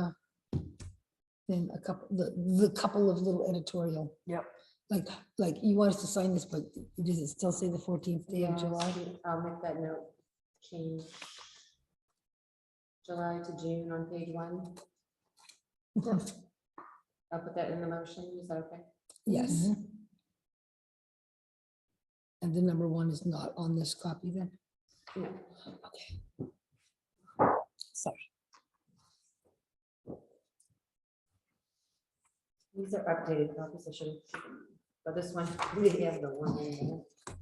a couple, the couple of little editorial. Yep. Like you want us to sign this, but does it still say the 14th day Yeah, of July? I'll make that note change. July to June on page 1. I'll put that in the motion, is that okay? Yes. And the number 1 is not on this copy then? No. Okay. Sorry. These are updated copies, I should have, but this one, we have the one in there.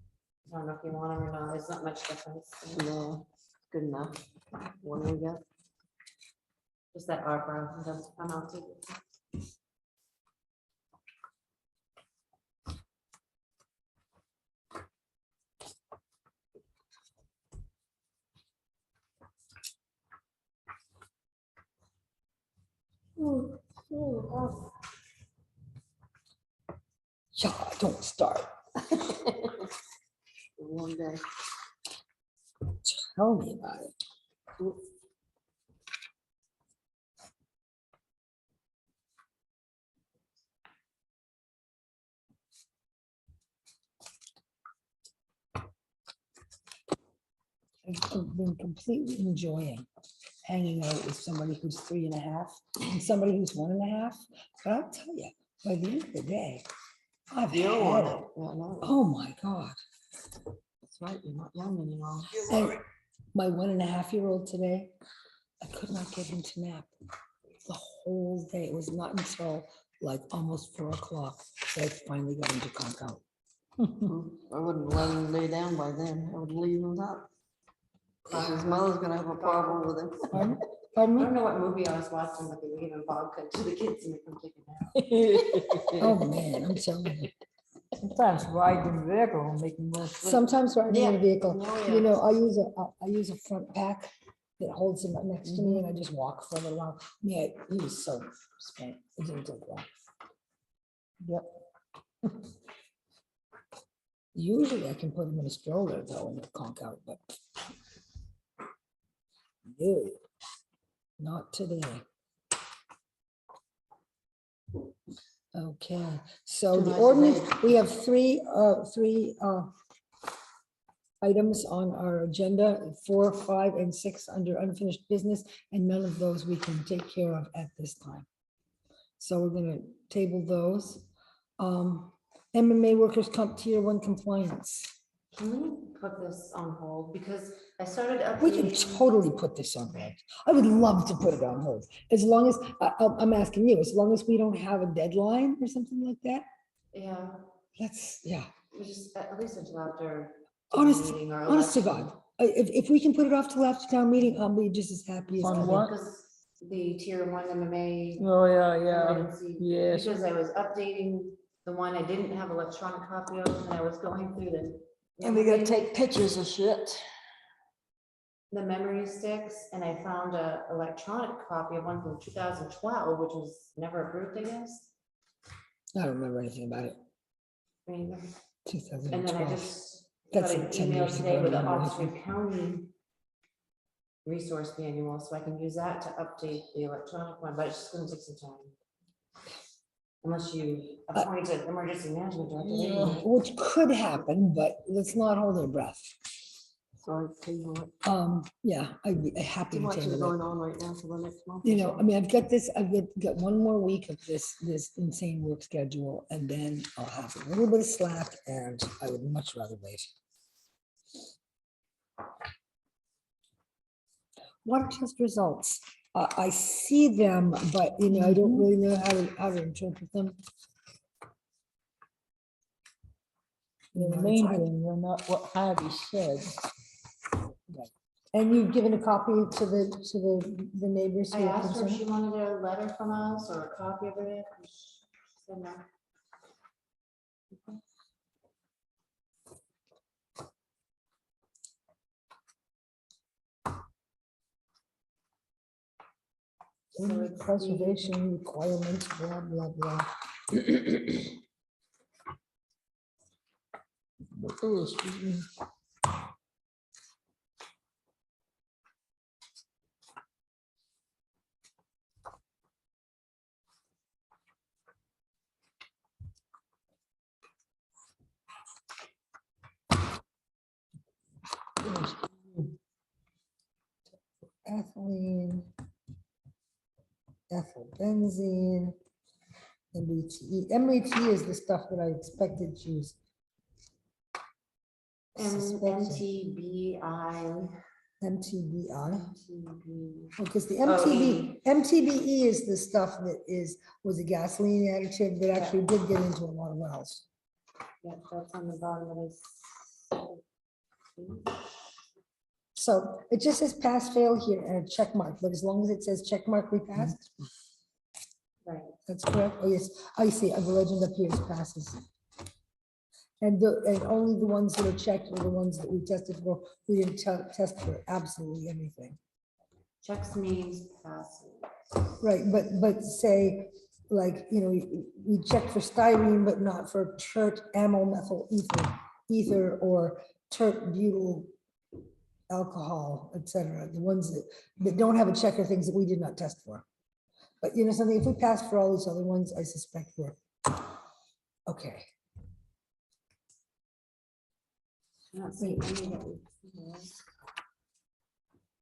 I don't know if you want them or not, there's not much difference. No, good enough. What do we got? Just that ARPA, I'm out to. Yeah, don't start. One day. Tell me about it. I've been completely enjoying hanging out with somebody who's 3.5 and somebody who's 1.5. But I'll tell you, by the end of the day, I've You don't had want it. it. Yeah, no, Oh my God. that's right, you're not young anymore. And my 1.5-year-old today, I could not get him to nap the whole day. It was not until like almost 4 o'clock that I finally got him to conk out. I wouldn't let him lay down by then. I would leave him up. His mother's gonna have a problem with him. Pardon? I Pardon me? don't know what movie I was watching, but they were giving vodka to the kids and they come take a nap. Oh, man, I'm telling you. Sometimes riding in the vehicle will make me more sleep. Sometimes riding in a Yeah. vehicle, Oh, you yeah. know, I use a front pack that holds him up next to me and I just walk for a little while. Yeah, he was so spent. It didn't take long. Yep. Usually I can put him in a stroller though and he'll conk out, but no, not today. Okay, so Too the nice of ordinance, age. we have three items on our agenda, 4, 5, and 6 under unfinished business, and none of those we can take care of at this time. So we're gonna table those. MMA workers comp tier 1 compliance. Can we put this on hold? Because I started We can updating. totally put this on hold. I would love to put it on hold, as long as, I'm asking you, as long as we don't have a deadline or something like that, Yeah, yeah. we just, at least until after. town Honest, meeting or honest to election. God, if we can put it off till after town meeting, I'll be just as happy as. On can be. what? Because the tier 1 MMA. Oh, yeah, emergency, yes. Because I was updating the one I didn't have electronic copy of, and I was going through And we gotta take pictures of shit. the memory sticks, and I found a electronic copy of one from 2012, which was never approved, I guess. I don't remember anything about it. I mean, and then I 2012. just got That's an like 10 email years today ago, with I an remember Oxford anything. County resource manual, so I can use that to update the electronic one, but it's just gonna take some time. Unless you appoint an emergency management director. they can do it. Which could happen, but let's not hold our breath. So I table it. Yeah, I'd be happy Too to much is table it. going on right now for the next month. You or know, I so. mean, I've got one more week of this insane work schedule, and then I'll have a little bit of slack, and I would much rather wait. Water test results, I see them, but you know, I don't really know how to interpret them. You The know, main it's- thing, they're not what Harvey said. And you've given a copy to the neighbors I who are asked her if she concerned? wanted a letter from us or a copy of it. She said no. So it's the- Preservation requirements, blah, blah, blah. Oh, excuse me. Oh, excuse me. Ethylene, ethylbenzene, MBTE. MBTE is the stuff that I expected to use. Suspected. MTBI. MTBI, MTB. because the Oh, MTBE is the stuff that was a gasoline additive that Yeah. actually did get into a lot of wells. Yeah, that's on the bottom of this. So it just says pass, fail here and a check mark, but as long as it says check mark, we passed, Right. that's correct. Oh, yes, I see, the legend up here is passes. And only the ones that are checked are the ones that we tested for. We didn't test for absolutely anything. Checks means passes. Right, but say, like, we checked for styrene, but not for tert amyl methyl ether or tert butyl alcohol, etc. The ones that don't have a check are things that we did not test for. But you know something, if we pass for all these other ones, I suspect we're okay. I don't see any that we-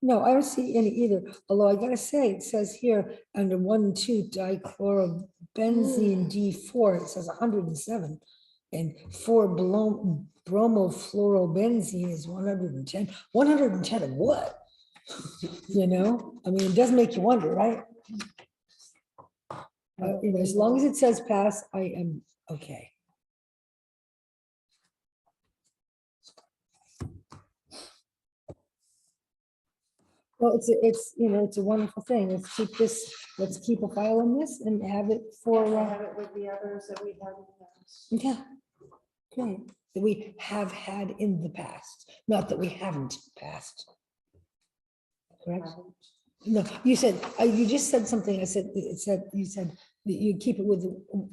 No, I don't see any either, although I gotta say, it says here, under 1 and 2 dichlorobenzene D4, it says 107. And 4 bromofluorobenzene is 110. 110 of what? I mean, it does make you wonder, right? As long as it says pass, I am okay. Well, it's a wonderful thing. Let's keep a file on this and have it for, Yeah, I have it with the others that we have. yeah. Okay, that we have had in the past, not that we haven't passed. Correct? No, you just said something, you said that you keep it with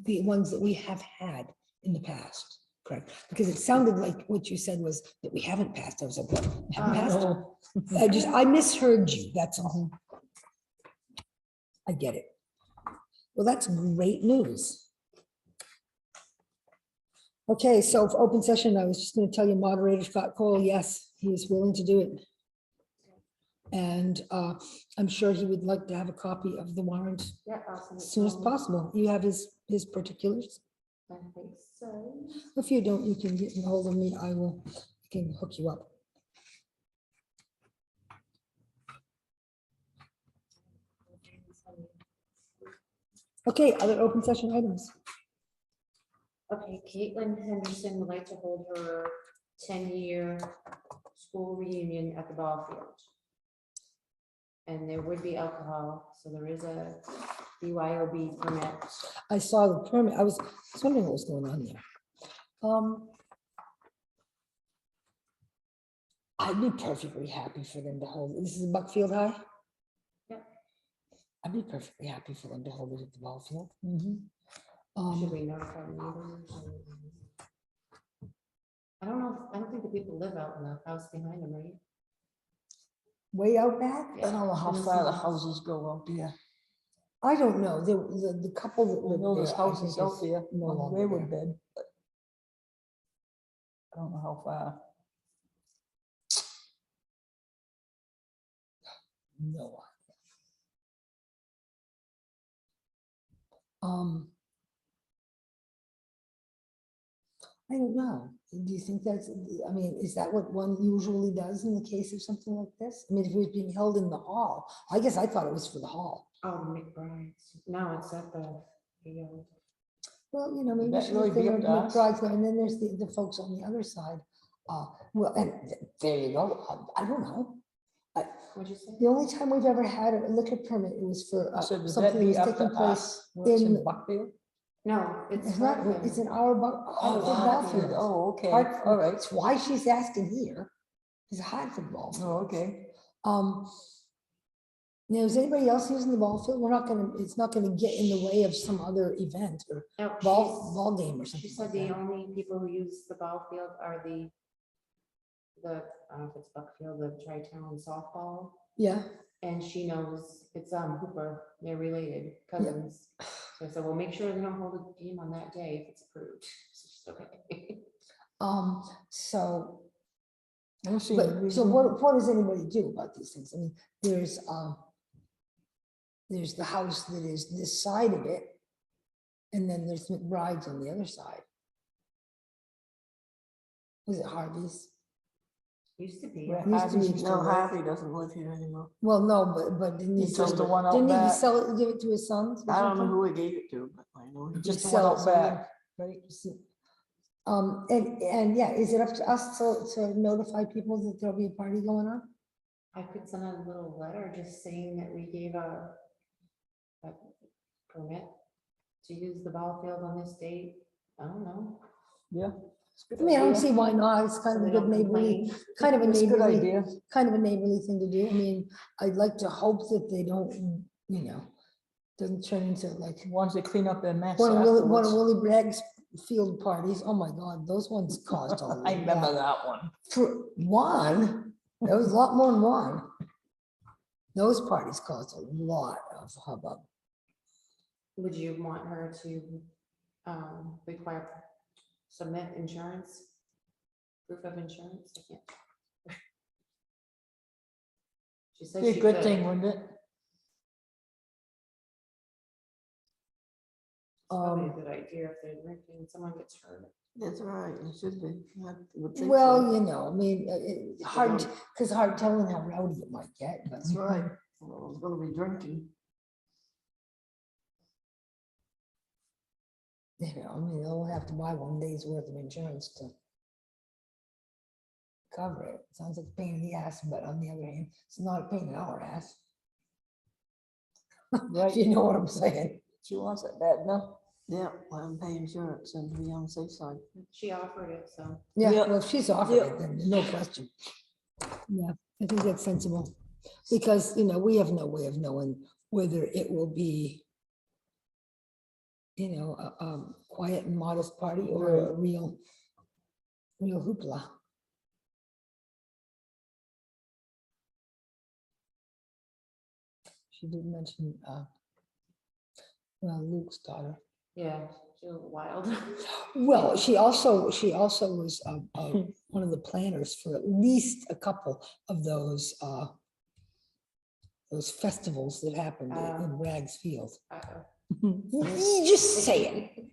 the ones that we have had in the past, correct? Because it sounded like what you said was that we haven't passed. I was like, what? Haven't passed? No. I misheard you, that's all. I get it. Well, that's great news. Okay, so for open session, I was just going to tell you moderator Scott Cole, yes, he is willing to do it. And I'm sure he would like to have a copy of the warrant Yeah, awesome. as soon as possible. You have his particulars. I think so. If you don't, you can get a hold of me. I can hook you up. Okay, other open session items. Okay, Caitlin Henderson would like to hold her 10-year school reunion at the ball field. And there would be alcohol, so there is a BYOB permit. I saw the permit. I was wondering what was going on there. I'd be perfectly happy for them to hold it. This is Buckfield High? Yep. I'd be perfectly happy for them to hold it at the ball field. Should we notify neighbors? I don't know. I don't think the people live out in the house behind them, right? Way out back? I don't know how far the houses go out there. I don't know. The couple that I live know there. there's I think houses out is there no on longer Wayward there. Bed. But I don't know how far. No. I don't know. Do you think that's, I mean, is that what one usually does in the case of something like this? I mean, if it was being held in the hall, I guess I thought it was for the hall. Oh, the McBride's. No, it's at the. Well, maybe That she's really a thing be of up to us. McBride's, and then there's the folks on the other side. Well, and there you go. I don't know. What'd you say? The only time we've ever had a liquor permit, it was for I said, would something that that be was up to taking place. us? What's in in- Buckfield? No, It's not, it's in our, Oh, Hartford Hartford. Ballfield. Oh, okay, Hartford. all right. That's why she's asking here. It's a Hartford ball. Oh, okay. Now, is anybody else using the ball field? We're not gonna, it's not gonna get in the way of some other event or No, ball game or she something said like the that. only people who use the ball field are the, I don't know if it's Buckfield, the tri-town softball. Yeah, And she knows it's Hooper, they're related cousins. So I said, well, make sure they don't hold a game on that day if it's approved. So she's okay. so, I don't see but, any so reason. what does anybody do about these things? I mean, there's the house that is this side of it, and then there's McBride's on the other side. Was it Harvey's? Used to be. Where Used to be- Harvey's No, live. Harvey doesn't live here anymore. Well, no, but didn't he He sell sold Just the it? one out Didn't he back. sell it, give it to his sons? or I don't know something? who he gave it to, but I know he. Just the sell one it out somewhere. back, right? And yeah, is it up to us to notify people that there'll be a party going on? I could send a little letter just saying that we gave a permit to use the ball field on this date. I don't know. Yeah. I mean, I don't see why not. It's So kind of they a good don't neighborly, complain. kind of a It's a good neighborly, idea. kind of a neighborly thing to do. I mean, I'd like to hope that they don't, doesn't turn into like Once they clean up their mess one of afterwards. Willie Bragg's field parties. Oh my God, those ones cost a I remember lot. that one. For one, there was a lot more than one. Those parties cost a lot of hubbub. Would you want her to require submit insurance? Proof of insurance? I can't. She said Be she a good could. thing, wouldn't it? Probably a good idea if they're drinking, and someone gets hurt. That's right, it should be. I would think so. Well, I mean, it's hard, don't- because hard telling how rowdy it might get, but. That's right. Well, it's gonna be drinking. I mean, they'll have to buy 1 day's worth of insurance to cover it. Sounds like a pain in the ass, but on the other hand, it's not a pain in our ass. Right. You know what I'm saying? She wants it bad enough. Yeah, let them pay insurance and be on the safe side. She offered it, so. Yeah, Yeah. well, if she's offered Yeah. it, then no question. Yeah, I think that's sensible. Because, we have no way of knowing whether it will be, a quiet and modest party or a real hoopla. She did mention, Luke's daughter. Yeah, she was wild. Well, she also was one of the planners for at least a couple of those festivals that happened in Rags Field. You just say it.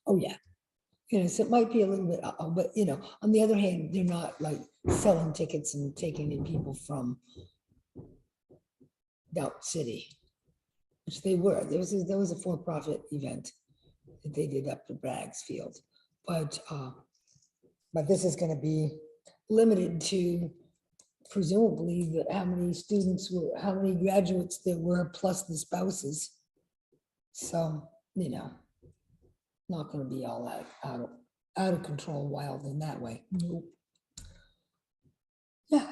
Oh, yeah. So it might be a little bit, but on the other hand, they're not like selling tickets and taking in people from Down City, which they were. There was a for-profit event that they did up at Bragg's Field, but this is going to be limited to presumably how many students were, how many graduates there were, plus the spouses. So, not going to be all that out of control, wild in that way. Nope. Yeah.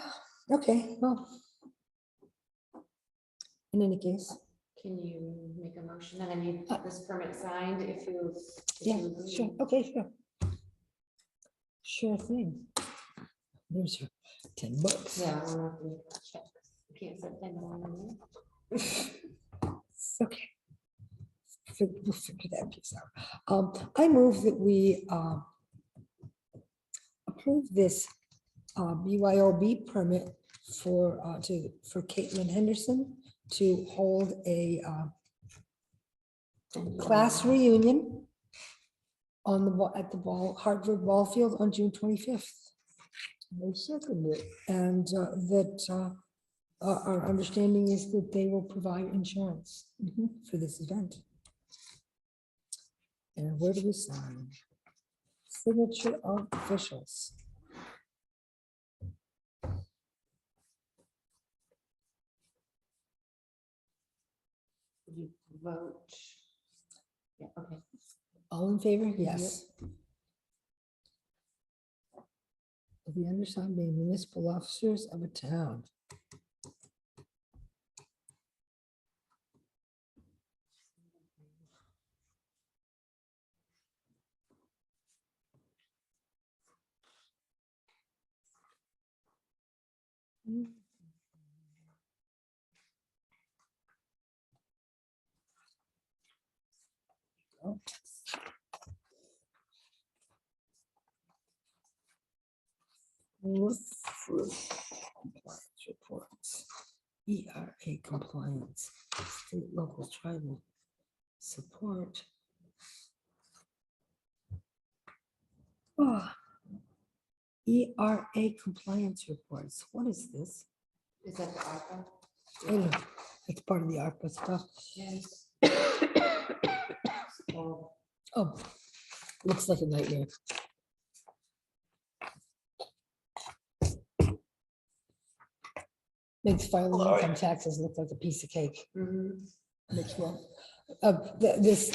Okay. Well, in any case. Can you make a motion and then you get this permit signed if you? Yeah, sure. Okay, sure. Sure thing. There's your $10. Yeah, I'm gonna have to check. You can't set $10 on It's okay. We'll figure that piece out. I move that we approve this BYOB permit for Caitlin Henderson to hold a class reunion at the Hartford Ball Field on June 25th. They second it. And that our understanding is that they will provide insurance for this event. And where do we sign? Signature of officials. You vote. Yeah, okay. All in favor? Yes. The undersigned being municipal officers of a town. Compliance reports. ERA compliance, state, local, tribal support. Oh. ERA compliance reports. What is this? Is that the ARPA? I don't know. It's part of the ARPA stuff. Yes. Oh, Oh, looks like a nightmare. Makes filing income taxes look like a piece of cake. mhm. Next one. This,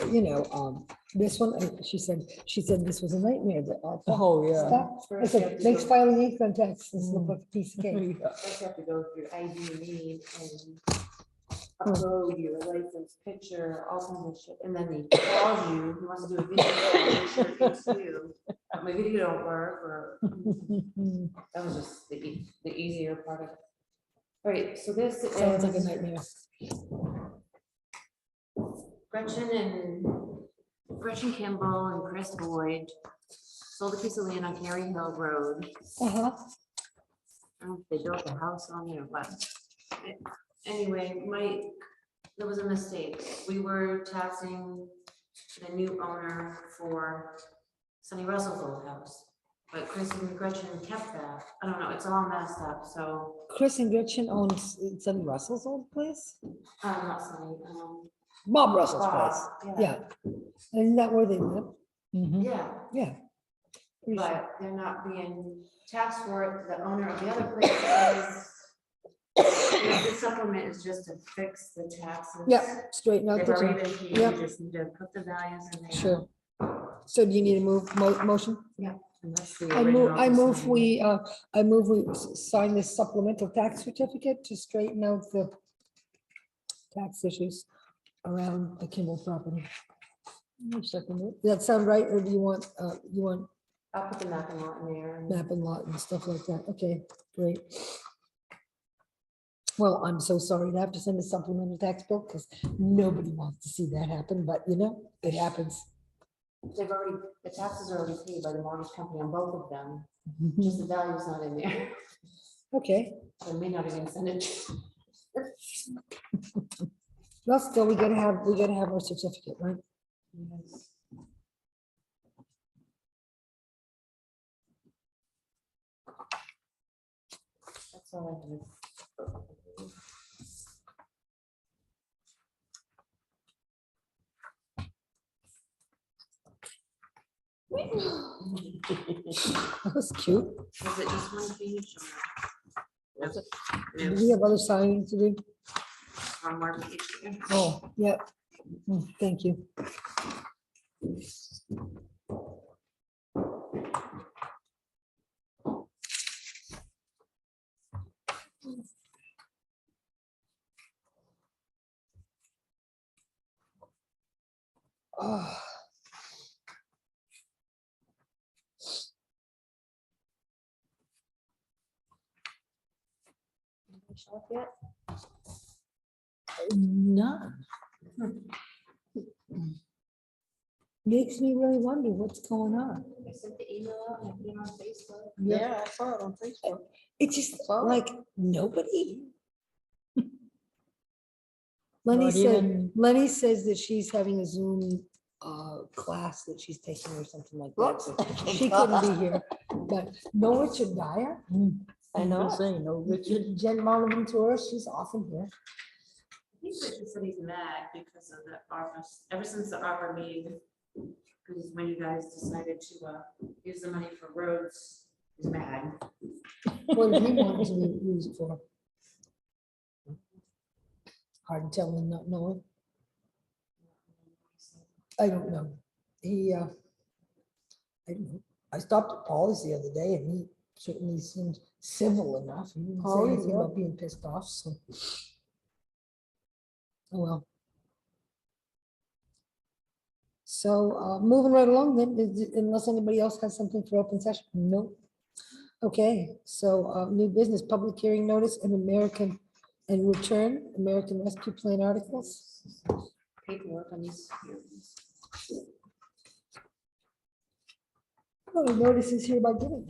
this one, she said this was a nightmare. The ARPA Oh, yeah. stuff. I First you have said, to makes go- filing income taxes look like a piece of cake. first you have to go through ID and upload your license picture, all kinds of shit, and then he calls you, he wants to do a video, call, make sure it's you. But my video don't work, or that was just the easier part of it. All right, so this Sounds like a is nightmare. Gretchen Kimball and Chris Boyd sold a piece of land on Cary Hill Road. Uh-huh. I don't know if they built a house on it or what. Anyway, there was a mistake. We were taxing the new owner for Sonny Russell's old house. But Chris and Gretchen kept that. I don't know, it's all messed up, so, Chris and Gretchen owns Sonny Russell's old place? not Sonny, Bob Russell's Bob, place. Yeah. Isn't that where they live? Mhm. Yeah, Yeah. Pretty sure. but they're not being taxed for it. The owner of the other place is. The supplement is just to fix the taxes. Yeah, straighten out They've the already tax. been paid, Yep. you just need to put the values in there. Sure. So do you need a motion? And that's the I move, original I move sign. we sign this supplemental tax certificate to straighten out the tax issues around the Kimball property. Second it. Does that sound right? Or do you want, I'll put the map and lot in there. and- map and lot and stuff like that? Okay, great. Well, I'm so sorry to have to send a supplemental tax bill because nobody wants to see that happen, but it happens. The taxes are already paid by the mortgage company on both of them, just the value's not in there. Okay, So I may not even send it. well, still, we gotta have our certificate, right? Yes. That's all I have. That was cute. Was it just one page? or- Do we have other signing to do? One more page. here? Oh, yeah. Thank you. Ah. Finish off yet? None. Makes me really wonder what's going on. I sent the email out and I put it on Facebook. Yeah, I saw it on Facebook. It's just Saw it. like nobody. Lenny Not said, even- Lenny says that she's having a Zoom class that she's taking or something like that. Whoops. so She couldn't be here, but no Richard Dyer. I know. Say no, Richard. Jen Monovan Tourist, she's often here. I think Richard said he's mad because of the ARPA, ever since the ARPA meeting. Because when you guys decided to use the money for roads, he's mad. What did he want to use it for? Hard to tell him not knowing. I don't know. I don't know. I stopped at Paul's the other day and he certainly seemed civil enough. He didn't say Oh, anything yeah. about being pissed off, so. Oh, well. So moving right along then, unless anybody else has something for open session, no. Okay, so new business, public hearing notice and American Rescue Plan articles. Paperwork on these. Oh, the notice is hereby given.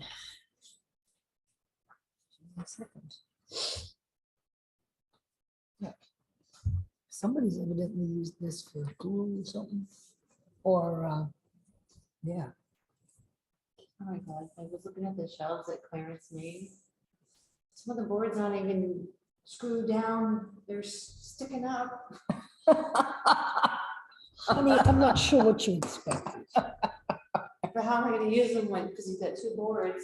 One second. Yeah. Somebody's evidently used this for glue or something, or, yeah. Oh my God, I was looking at the shelves that Clarence made. Some of the boards aren't even screwed down, they're sticking up. I mean, I'm not sure what you expected. But how am I gonna use them when, because you've got two boards,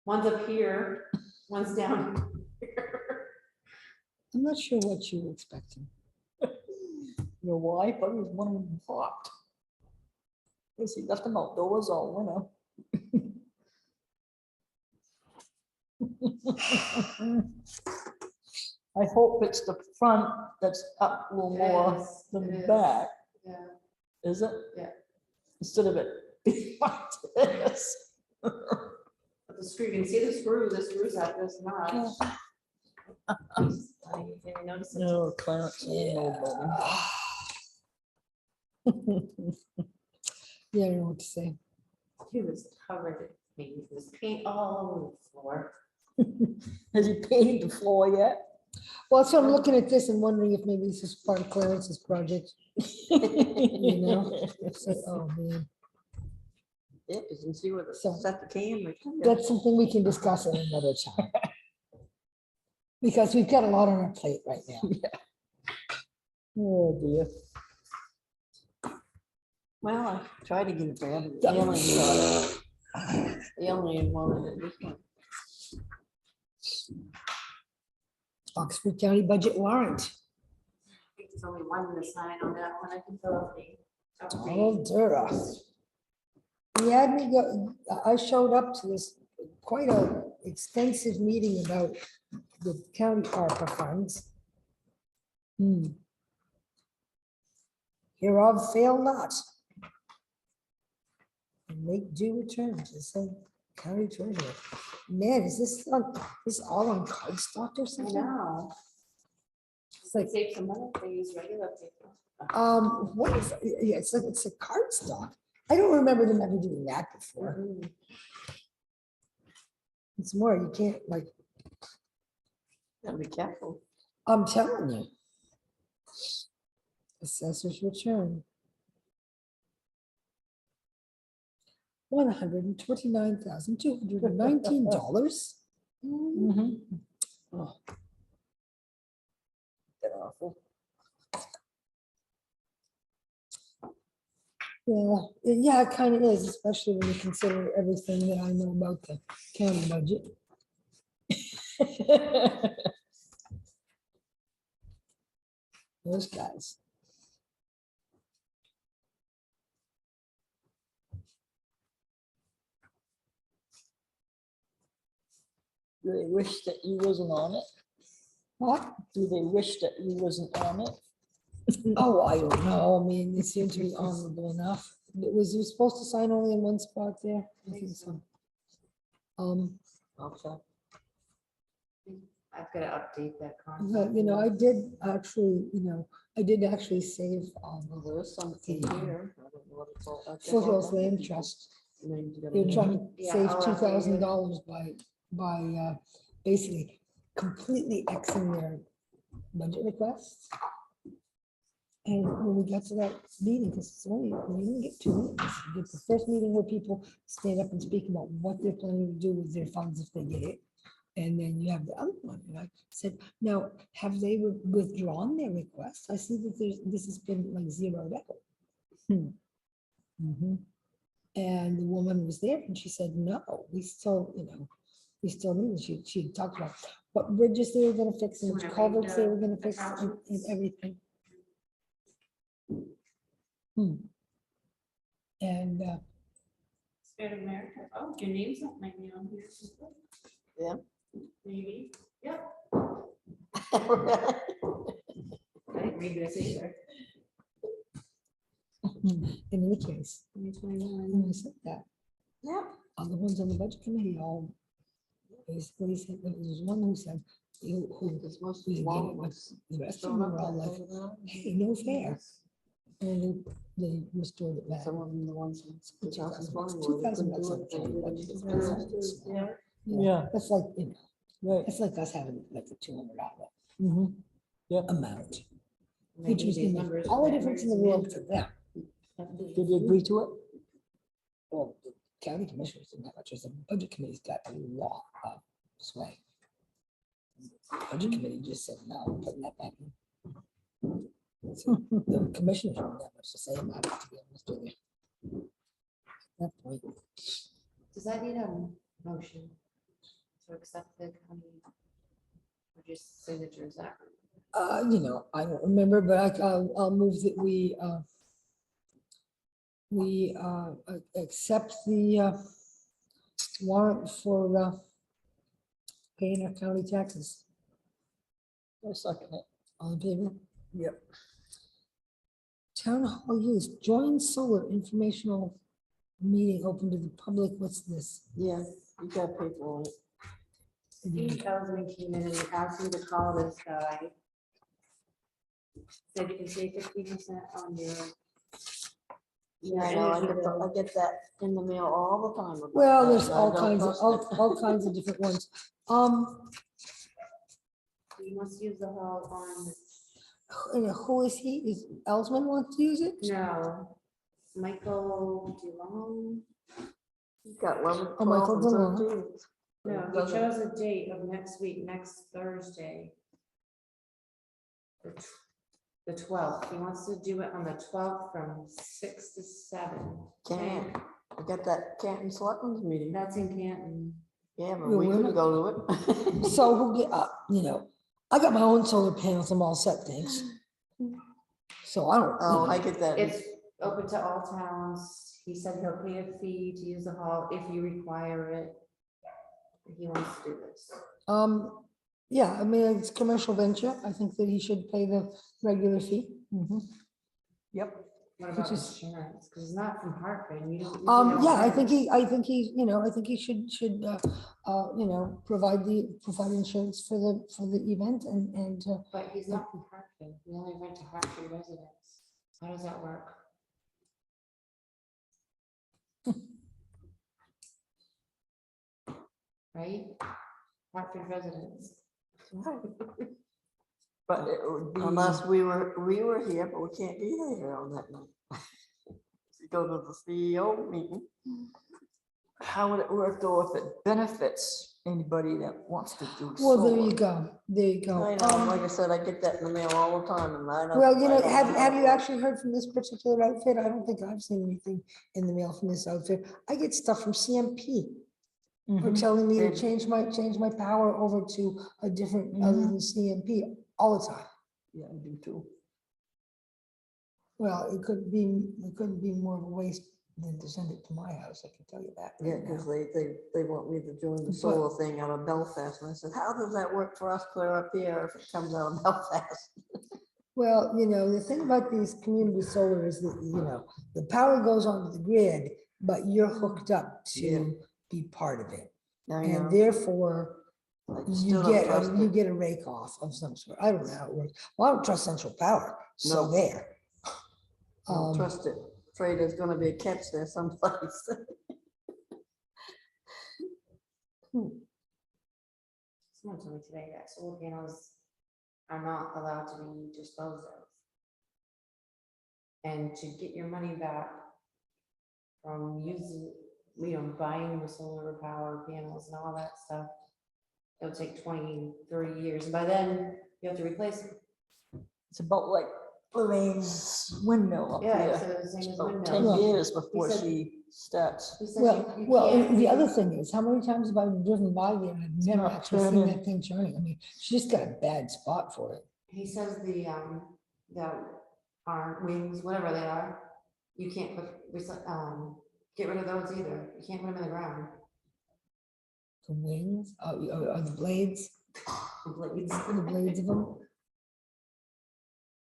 one's up here, one's down here. I'm not sure what you were expecting. Your wife, I was one of them popped. Yes, he left them outdoors all winter. I hope it's the front that's up a little more Yes, than it the is. back, Yeah, is it? Yeah. Instead of it being like this. but the screw, you can see the screw's out, there's not. I didn't notice it. No, Clarence. Yeah. Yeah, I don't know what to say. He was covered in paint, there was paint all over the floor. Has he painted the floor yet? Well, so I'm looking at this and wondering if maybe this is part of Clarence's project. You know? It's like, oh, man. Yeah, because you can see where the, So- set the camera. That's something we can discuss at another time. Because we've got a lot on our plate right now. Oh, dear. Well, I tried to get it there, but the alien got it. The alien wanted it this one. Oxford County budget warrant. I think there's only one to sign on that one, I can fill out the. Donald Dura. He had me go, I showed up to this quite a extensive meeting about the county ARPA funds. Hereof fail not. And make due return to the same county treasurer. Man, is this all on cardstock or I something? know. It's like, Save some money, if they use regular paper. what is, yeah, it's a cardstock. I don't remember them ever doing that before. Mhm. It's more, you can't like, Gotta be careful. I'm telling you. Assessor's return. $129,219. Mhm. Oh, They're awful. yeah, it kind of is, especially when you consider everything that I know about the county budget. Those guys. Do they wish that you wasn't on it? What? Do they wish that you wasn't on it? Oh, I don't know. I mean, it seemed to be honorable enough. Was you supposed to sign only in one spot there? I think so. Also, I've got to update that But, contract. you know, I did actually save well, there is something here. I don't know what it's all about. Foothills Land Trust. And then you gotta They're name trying it. to Yeah, save I'll update it. $2,000 by basically completely Xing their budget requests. And when we got to that meeting, because it's only, we didn't get 2 meetings. You get the first meeting where people stand up and speak about what they're planning to do with their funds if they get it. And then you have the other one. And I said, now, have they withdrawn their requests? I see that this has been like zeroed out. Mhm. And the woman was there and she said, no, we still need it. She talked about what bridges they were gonna fix and which Whenever culverts they the were gonna fix and accountants- everything. And Spirit of America, oh, your name's not maybe on here. Yeah. Maybe, yep. Right. I didn't read this either. in any case, 2021. when I said that, Yeah. all the ones on the budget committee all basically said, there was one who said, who, Because most we of get the it, but ones the rest of don't them up were all that like, way now. hey, no fair. And they restored it back. Some of them, the ones in It's 2020 $2,000 where they couldn't do on it. the county budget. It's Yeah. small. Yeah. Yeah. That's like, Right. it's like us having like a $200 Mhm. amount, They which need was these gonna numbers make all for the difference in the emergency world to them. management. Did you agree to it? Well, the county commissioners didn't have much, the budget committee's got a lot of sway. Budget committee just said, no, we're putting that back in. So the commissioners don't have much to say about it, to be honest with you. At that point, Does that need a motion to accept the county? Or just signatures? I don't remember, but I'll move that we accept the warrant for paying our county taxes. I second it. All in favor? Yep. Town hall use, joint solar informational meeting open to the public. What's this? Yeah, you gotta pay for it. Steve tells me came in and asked me to call this guy. Said you can save 50% on your. Yeah, I know, I get that in the mail all the time. about Well, that, there's and I all don't kinds of, trust it. all kinds of different ones. You must use the hall on, Who is he? Is Ellsman want to use it? no, Michael DeLong. You've got 11, Oh, Michael 12, DeLong. and 13. No, he Doesn't- chose a date of next week, next Thursday. The 12th. He wants to do it on the 12th from 6 to 7. Can't, I got that Canton Selectmen's meeting. That's in Canton. Yeah, but Yeah, we we're couldn't go to it. So who get I got my own solar panels. I'm all set, thanks. So I don't. Oh, I get that. It's open to all towns. He said he'll pay a fee to use the hall if you require it. He wants to do this. Yeah, I mean, it's a commercial venture. I think that he should pay the regular fee. Mhm. Yep. What Which about is- insurance? Because it's not from Hartford. and you don't usually have Yeah, I think insurance. I think he should, provide insurance for the event and, But he's not from Hartford. We only rent to Hartford residents. How does that work? Right? Hartford residents. But it would be. Unless we were here, but we can't be there on that night. You go to the CEO meeting. How would it work though if it benefits anybody that wants to do? well, there you solar? go. There you go. I know, like I said, I get that in the mail all the time and I don't. Well, I don't have know. you actually heard from this particular outfit? I don't think I've seen anything in the mail from this outfit. I get stuff from CMP. Or Mhm. telling me to They- change my power over to a different other than CMP all the time. Yeah, I do too. Well, it couldn't be more of a waste than to send it to my house, I can tell you that. Yeah, right now. because they want me to join the But- solar thing out of Belfast. And I said, how does that work for us clear up here if it comes out of Belfast? Well, the thing about these community solar is that, the power goes onto the grid, but you're hooked up Yeah. to be part of it. I And know, therefore, I you still don't trust you it. get a rake off of some sort. I don't know how it works. Well, I don't trust central power, so No. there. I don't Um, trust it. Afraid there's gonna be a catch there someplace. Someone told me today that solar panels are not allowed to be disposed of. And to get your money back from using, buying the solar power panels and all that stuff, it'll take 20, 30 years. And by then, you have to replace them. It's about like Lorraine's windmill up Yeah, here. so the It's same as about windmills. 10 Well, years before said- she starts. He said you Well, can't and the other leave- thing is, how many times have I driven by there and I've never not actually seen turning. that thing turning? I mean, she just got a bad spot for it. He says the arm wings, whatever they are, you can't get rid of those either. You can't put them in the ground. The wings, or the blades, The blades. the blades of them.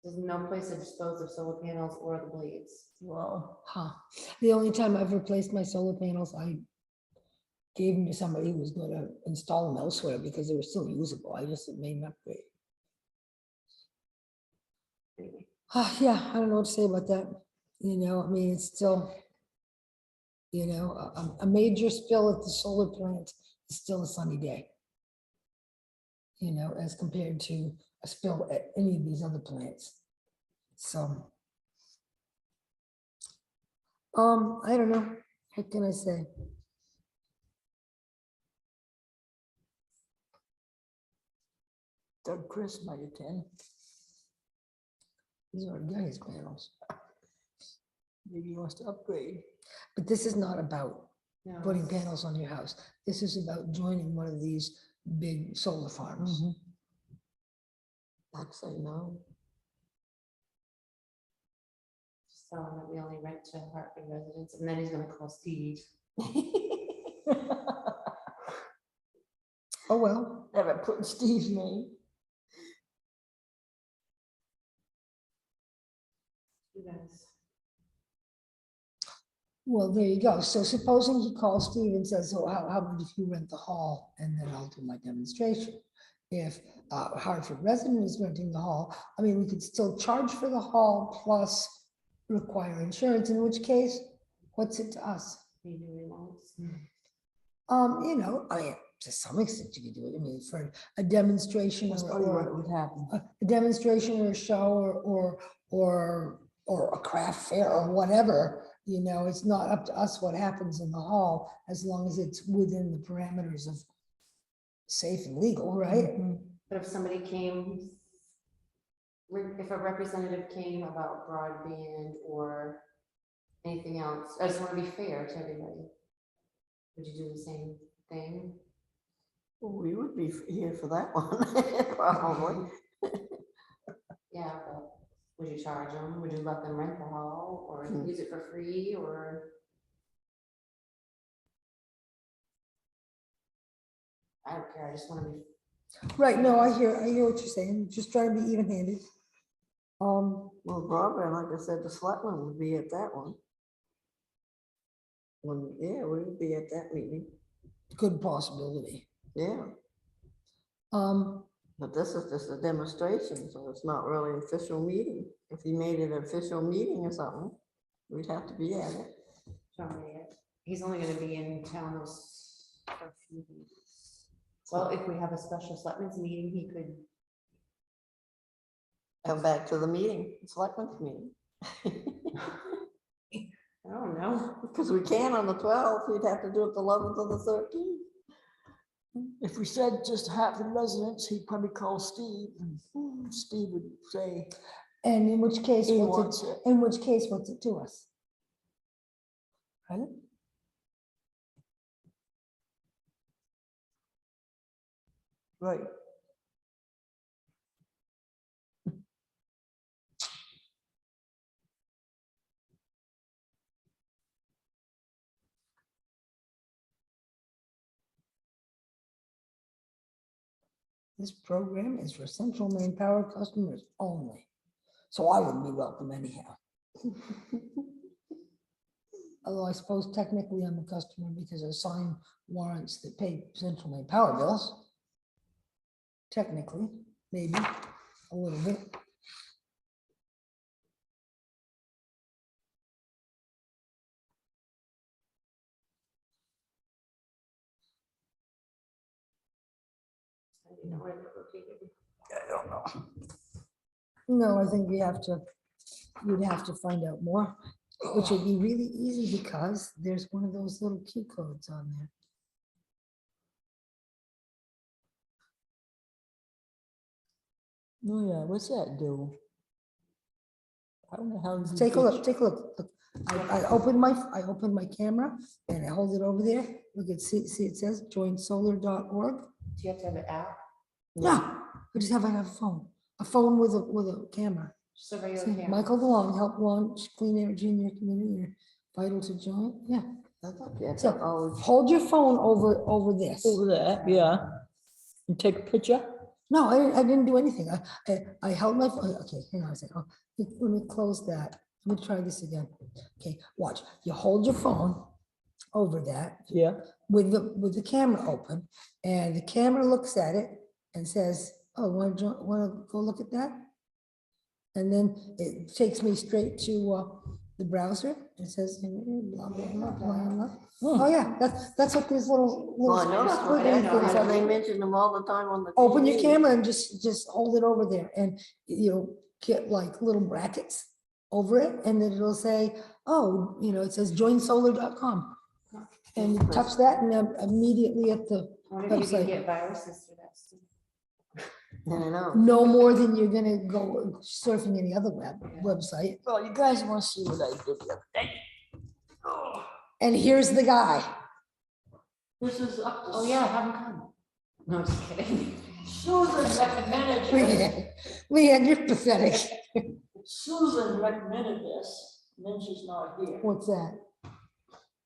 There's no place to dispose of solar panels or the blades. Well, Huh. The only time I've replaced my solar panels, I gave them to somebody who was gonna install them elsewhere because they were still usable. I just made an upgrade. Anyway, Yeah, I don't know what to say about that. You know, I mean, it's still, you know, a major spill at the solar plant is still a sunny day. You know, as compared to a spill at any of these other plants. So. I don't know. What can I say? Doug Chris might attend. He's already got his panels. Maybe he wants to upgrade. But this is not about no, putting panels on your house. This is about joining one of these big solar farms. I'd say no. just tell him that we only rent to Hartford residents, and then he's gonna call Steve. Oh, well, Never put Steve's name. You guys. well, there you go. So supposing he calls Steve and says, oh, how about if you rent the hall and then I'll do my demonstration? If a Hartford resident is renting the hall, I mean, we could still charge for the hall plus require insurance, in which case, what's it to us? He really wants. You know, I mean, to some extent you could do it. I mean, for a demonstration That's probably what or would happen. a demonstration or a show or a craft fair or whatever, you know, it's not up to us what happens in the hall as long as it's within the parameters of safe and legal, right? But if somebody came, if a representative came about broadband or anything else, I just want to be fair to everybody. Would you do the same thing? Well, we would be here for that one, probably. Yeah, but would you charge them? Would you let them rent the hall or use it for free or? I don't care, I just want to be. Right, no, I hear what you're saying, just trying to be even-handed. Well, broadband, like I said, the selectmen would be at that one. Yeah, we would be at that meeting, Good possibility. yeah. But this is just a demonstration, so it's not really an official meeting. If you made it an official meeting or something, we'd have to be at it. He's only gonna be in town for a few weeks. Well, if we have a special selectmen's meeting, he could. Come back to the meeting, selectmen's meeting. I don't know. Because we can on the 12th, we'd have to do it the 11th or the 13th. If we said just half the residents, he'd probably call Steve, and Steve would say And in which case, he what's wants it, it. in which case, what's it to us? Right? Right. This program is for Central Maine Power customers only. So I wouldn't be welcome anyhow. Although I suppose technically I'm a customer because I sign warrants that pay Central Maine Power bills. Technically, maybe a little bit. You know where they're located. I don't know. No, I think you'd have to find out more, which would be really easy because there's one of those little Q codes on there. Oh, yeah, what's that do? I don't know how. you Take a get- look, take a look. Look, I opened my camera and I hold it over there. Look at, see, it says joinsolar.org. Do you have to have an app? No, I just have a phone with a camera. Just a regular See, camera? Michael DeLong, help launch clean energy in your community. You're vital to join. Yeah. I thought you had to So always- hold your phone over this. Over there, yeah. And take a picture. No, I didn't do anything. I held my phone. Okay, hang on a second. Let me close that. Let me try this again. Okay, watch. You hold your phone over that. Yeah. with the camera open, and the camera looks at it and says, oh, want to go look at that? And then it takes me straight to the browser and says, blah, blah, blah, blah, blah. Oh, yeah, that's what these little. Well, I noticed little what they things are. they mention them all the time on the. Open your TV. camera and just hold it over there, and you'll get like little brackets over it, and then it'll say, oh, it says joinsolar.com. And you touch that, and then immediately at the What if you website. can get viruses through that stuff? I know. No more than you're gonna go surfing any other website. Well, you guys want to see what I did the other day? And here's the guy. This is up to Oh, yeah, have them come. No, just kidding. Susan recommended it. Leanne, you're pathetic. Susan recommended this, and then she's not here. What's that?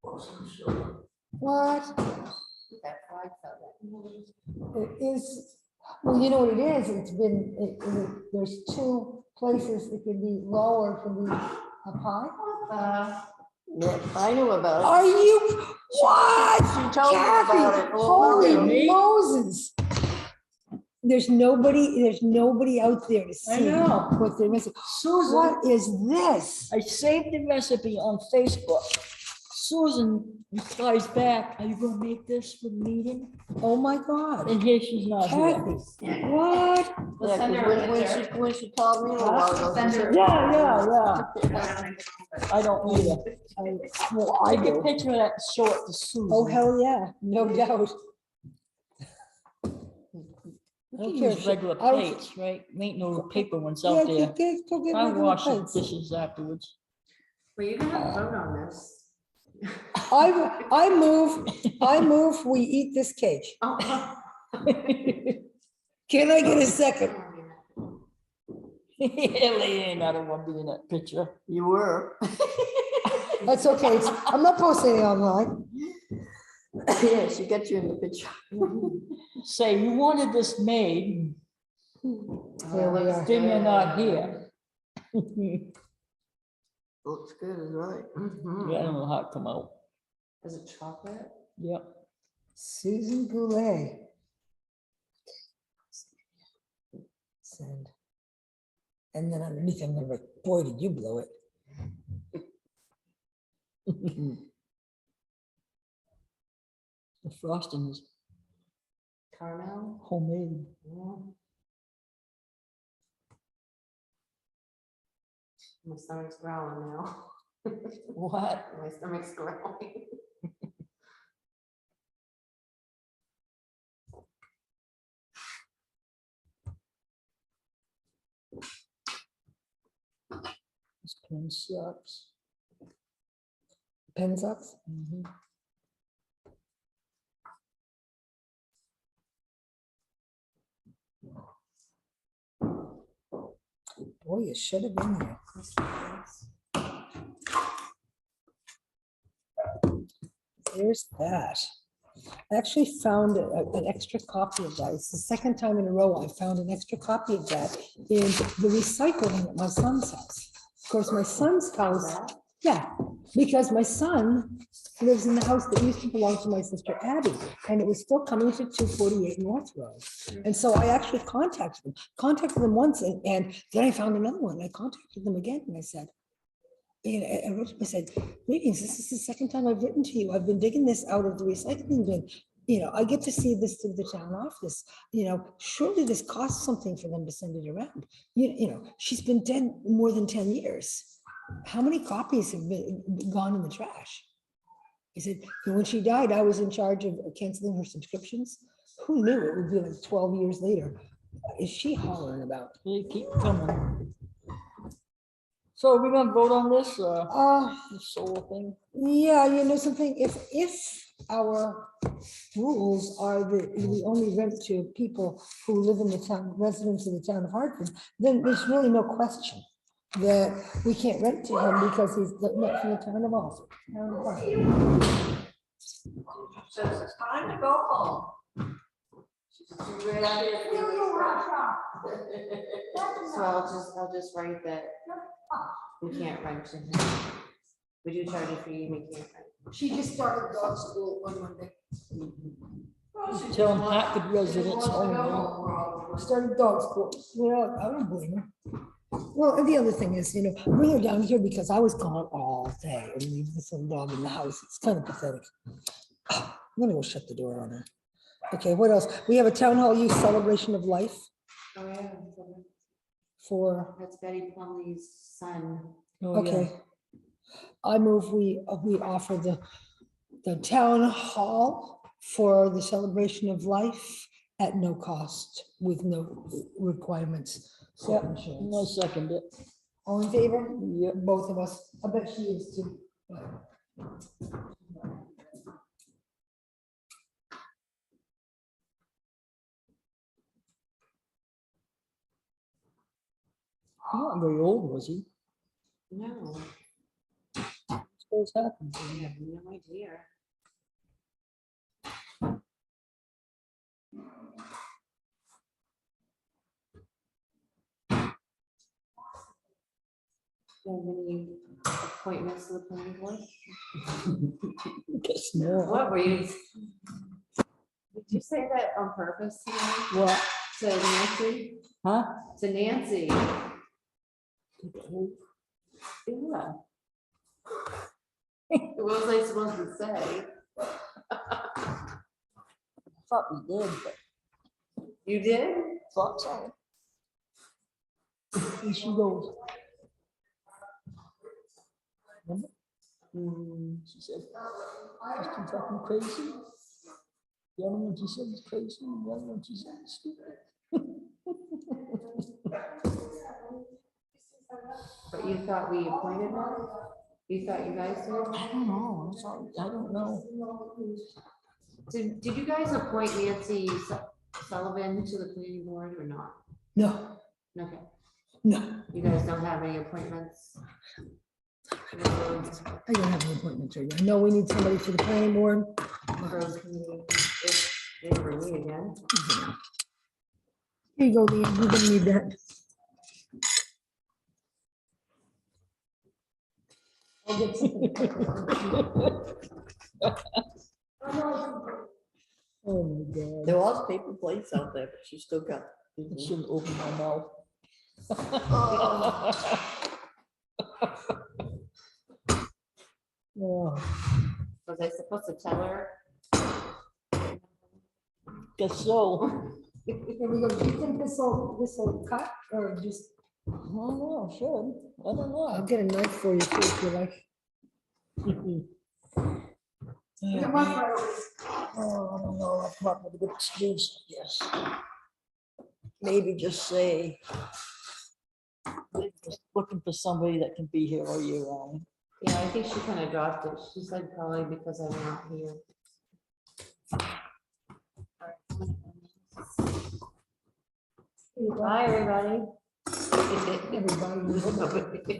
Oh, some sugar. What? That flag fell It is, well, you know what it is? It's been, there's two places it can be low or it can be up high. Yeah, I knew about it. Are you, what? She told me about Kathy, it. Oh, holy really? Moses. There's nobody out there to I see know. what they're missing. Susan, What is this? I saved the recipe on Facebook. Susan replies back, are you gonna make this for the meeting? Oh, my God. And here she's not here. Kathy, what? We'll Yeah, send 'cause her a when picture. when she called me a while ago. Send she her- said, Yeah. I don't either. Well, I Take a do. picture of that, and show it to Susan. Oh, hell yeah, no doubt. I don't care if use she- regular I don't- plates, right? There ain't no paper ones Yeah, out there. go get I regular wash the plates. dishes afterwards. Well, you can have a vote on this. I move we eat this cake. Oh. Can I get a second? Leanne, I don't want to be in that picture. You were. That's okay, I'm not posting it online. Yeah, she got you in the picture. Say, you wanted this made, Here we are. then you're not here. Looks good, is right. I Mhm. don't know how it come out. Is it chocolate? Yep. Susan Goulet. Send. And then underneath, I'm gonna write, boy, did you blow it. The frosting is Caramel? homemade. Yeah. My stomach's growling now. What? My stomach's growling. This pen sucks. Pen sucks? Mhm. Boy, you should have been there. There's that. I actually found an extra copy of that. It's the second time in a row I found an extra copy of that in the recycling at my son's house. Of course, my son's house, yeah, because my son lives in the house that used to belong to my sister Abby, and it was still coming to 248 North Road. And so I actually contacted them once, and then I found another one. I contacted them again, and I said, I said, greetings, this is the second time I've written to you. I've been digging this out of the recycling bin. I get to see this through the town office. Surely this costs something for them to send it around. She's been dead more than 10 years. How many copies have been gone in the trash? He said, when she died, I was in charge of canceling her subscriptions. Who knew it would be like 12 years later? Is she hollering about? They keep coming. So we're gonna vote on this, the solar thing? Yeah, something, if our rules are that we only rent to people who live in the town, residents of the town of Hartford, then there's really no question that we can't rent to him because he's not from the town of Hartford. Says it's time to go home. So I'll just write that we can't rent to him. We do charge a fee, we can't rent. She just started dog school on Monday. Telling Hartford residents only. Started dog school. Well, I don't blame her. Well, and the other thing is, bring her down here because I was gone all day and leave this little dog in the house. It's kind of pathetic. I'm gonna go shut the door on her. Okay, what else? We have a town hall youth celebration of life Oh, yeah. for, That's Betty Plumley's son. Oh, yeah. okay. I move we offer the town hall for the celebration of life at no cost with no requirements. for Yep, insurance. I second it. All in favor? Yep. Both of us. I bet she is too. He's not very old, was he? No, What's happened? I have no idea. Do you have any appointments to the planning board? Guess not. What were you? Did you say that on purpose tonight? What? To Nancy? Huh? To Nancy? Yeah. What was I supposed to say? Thought we did, but You did? thought so. And she goes. Remember? She said, "Is she fucking crazy?" The other one she said is crazy, and the other one she said is stupid. But you thought we appointed her? You thought you guys did? I don't know. I'm sorry. I don't know. Did you guys appoint Nancy Sullivan to the planning board or not? No, Okay, no, you guys don't have any appointments? I don't have any appointments right now. No, we need somebody for the planning board. Road committee, if they ever meet again. Here you go, Leanne. You're gonna need that. I'll get something. Oh my God. There was paper plates out there, but she still got. I shouldn't open my mouth. Oh, Was I supposed to tell her? guess so. Here we go. Do you think this will cut or just, I don't know, should. I don't I'll know. get a knife for you too if you like. Oh, I don't know. I'll probably get excuse, yes. Maybe just say, just looking for somebody that can be here all year round. Yeah, I think she kind of dropped it. She said probably because I'm not here. Bye, everybody. Everybody. Everybody.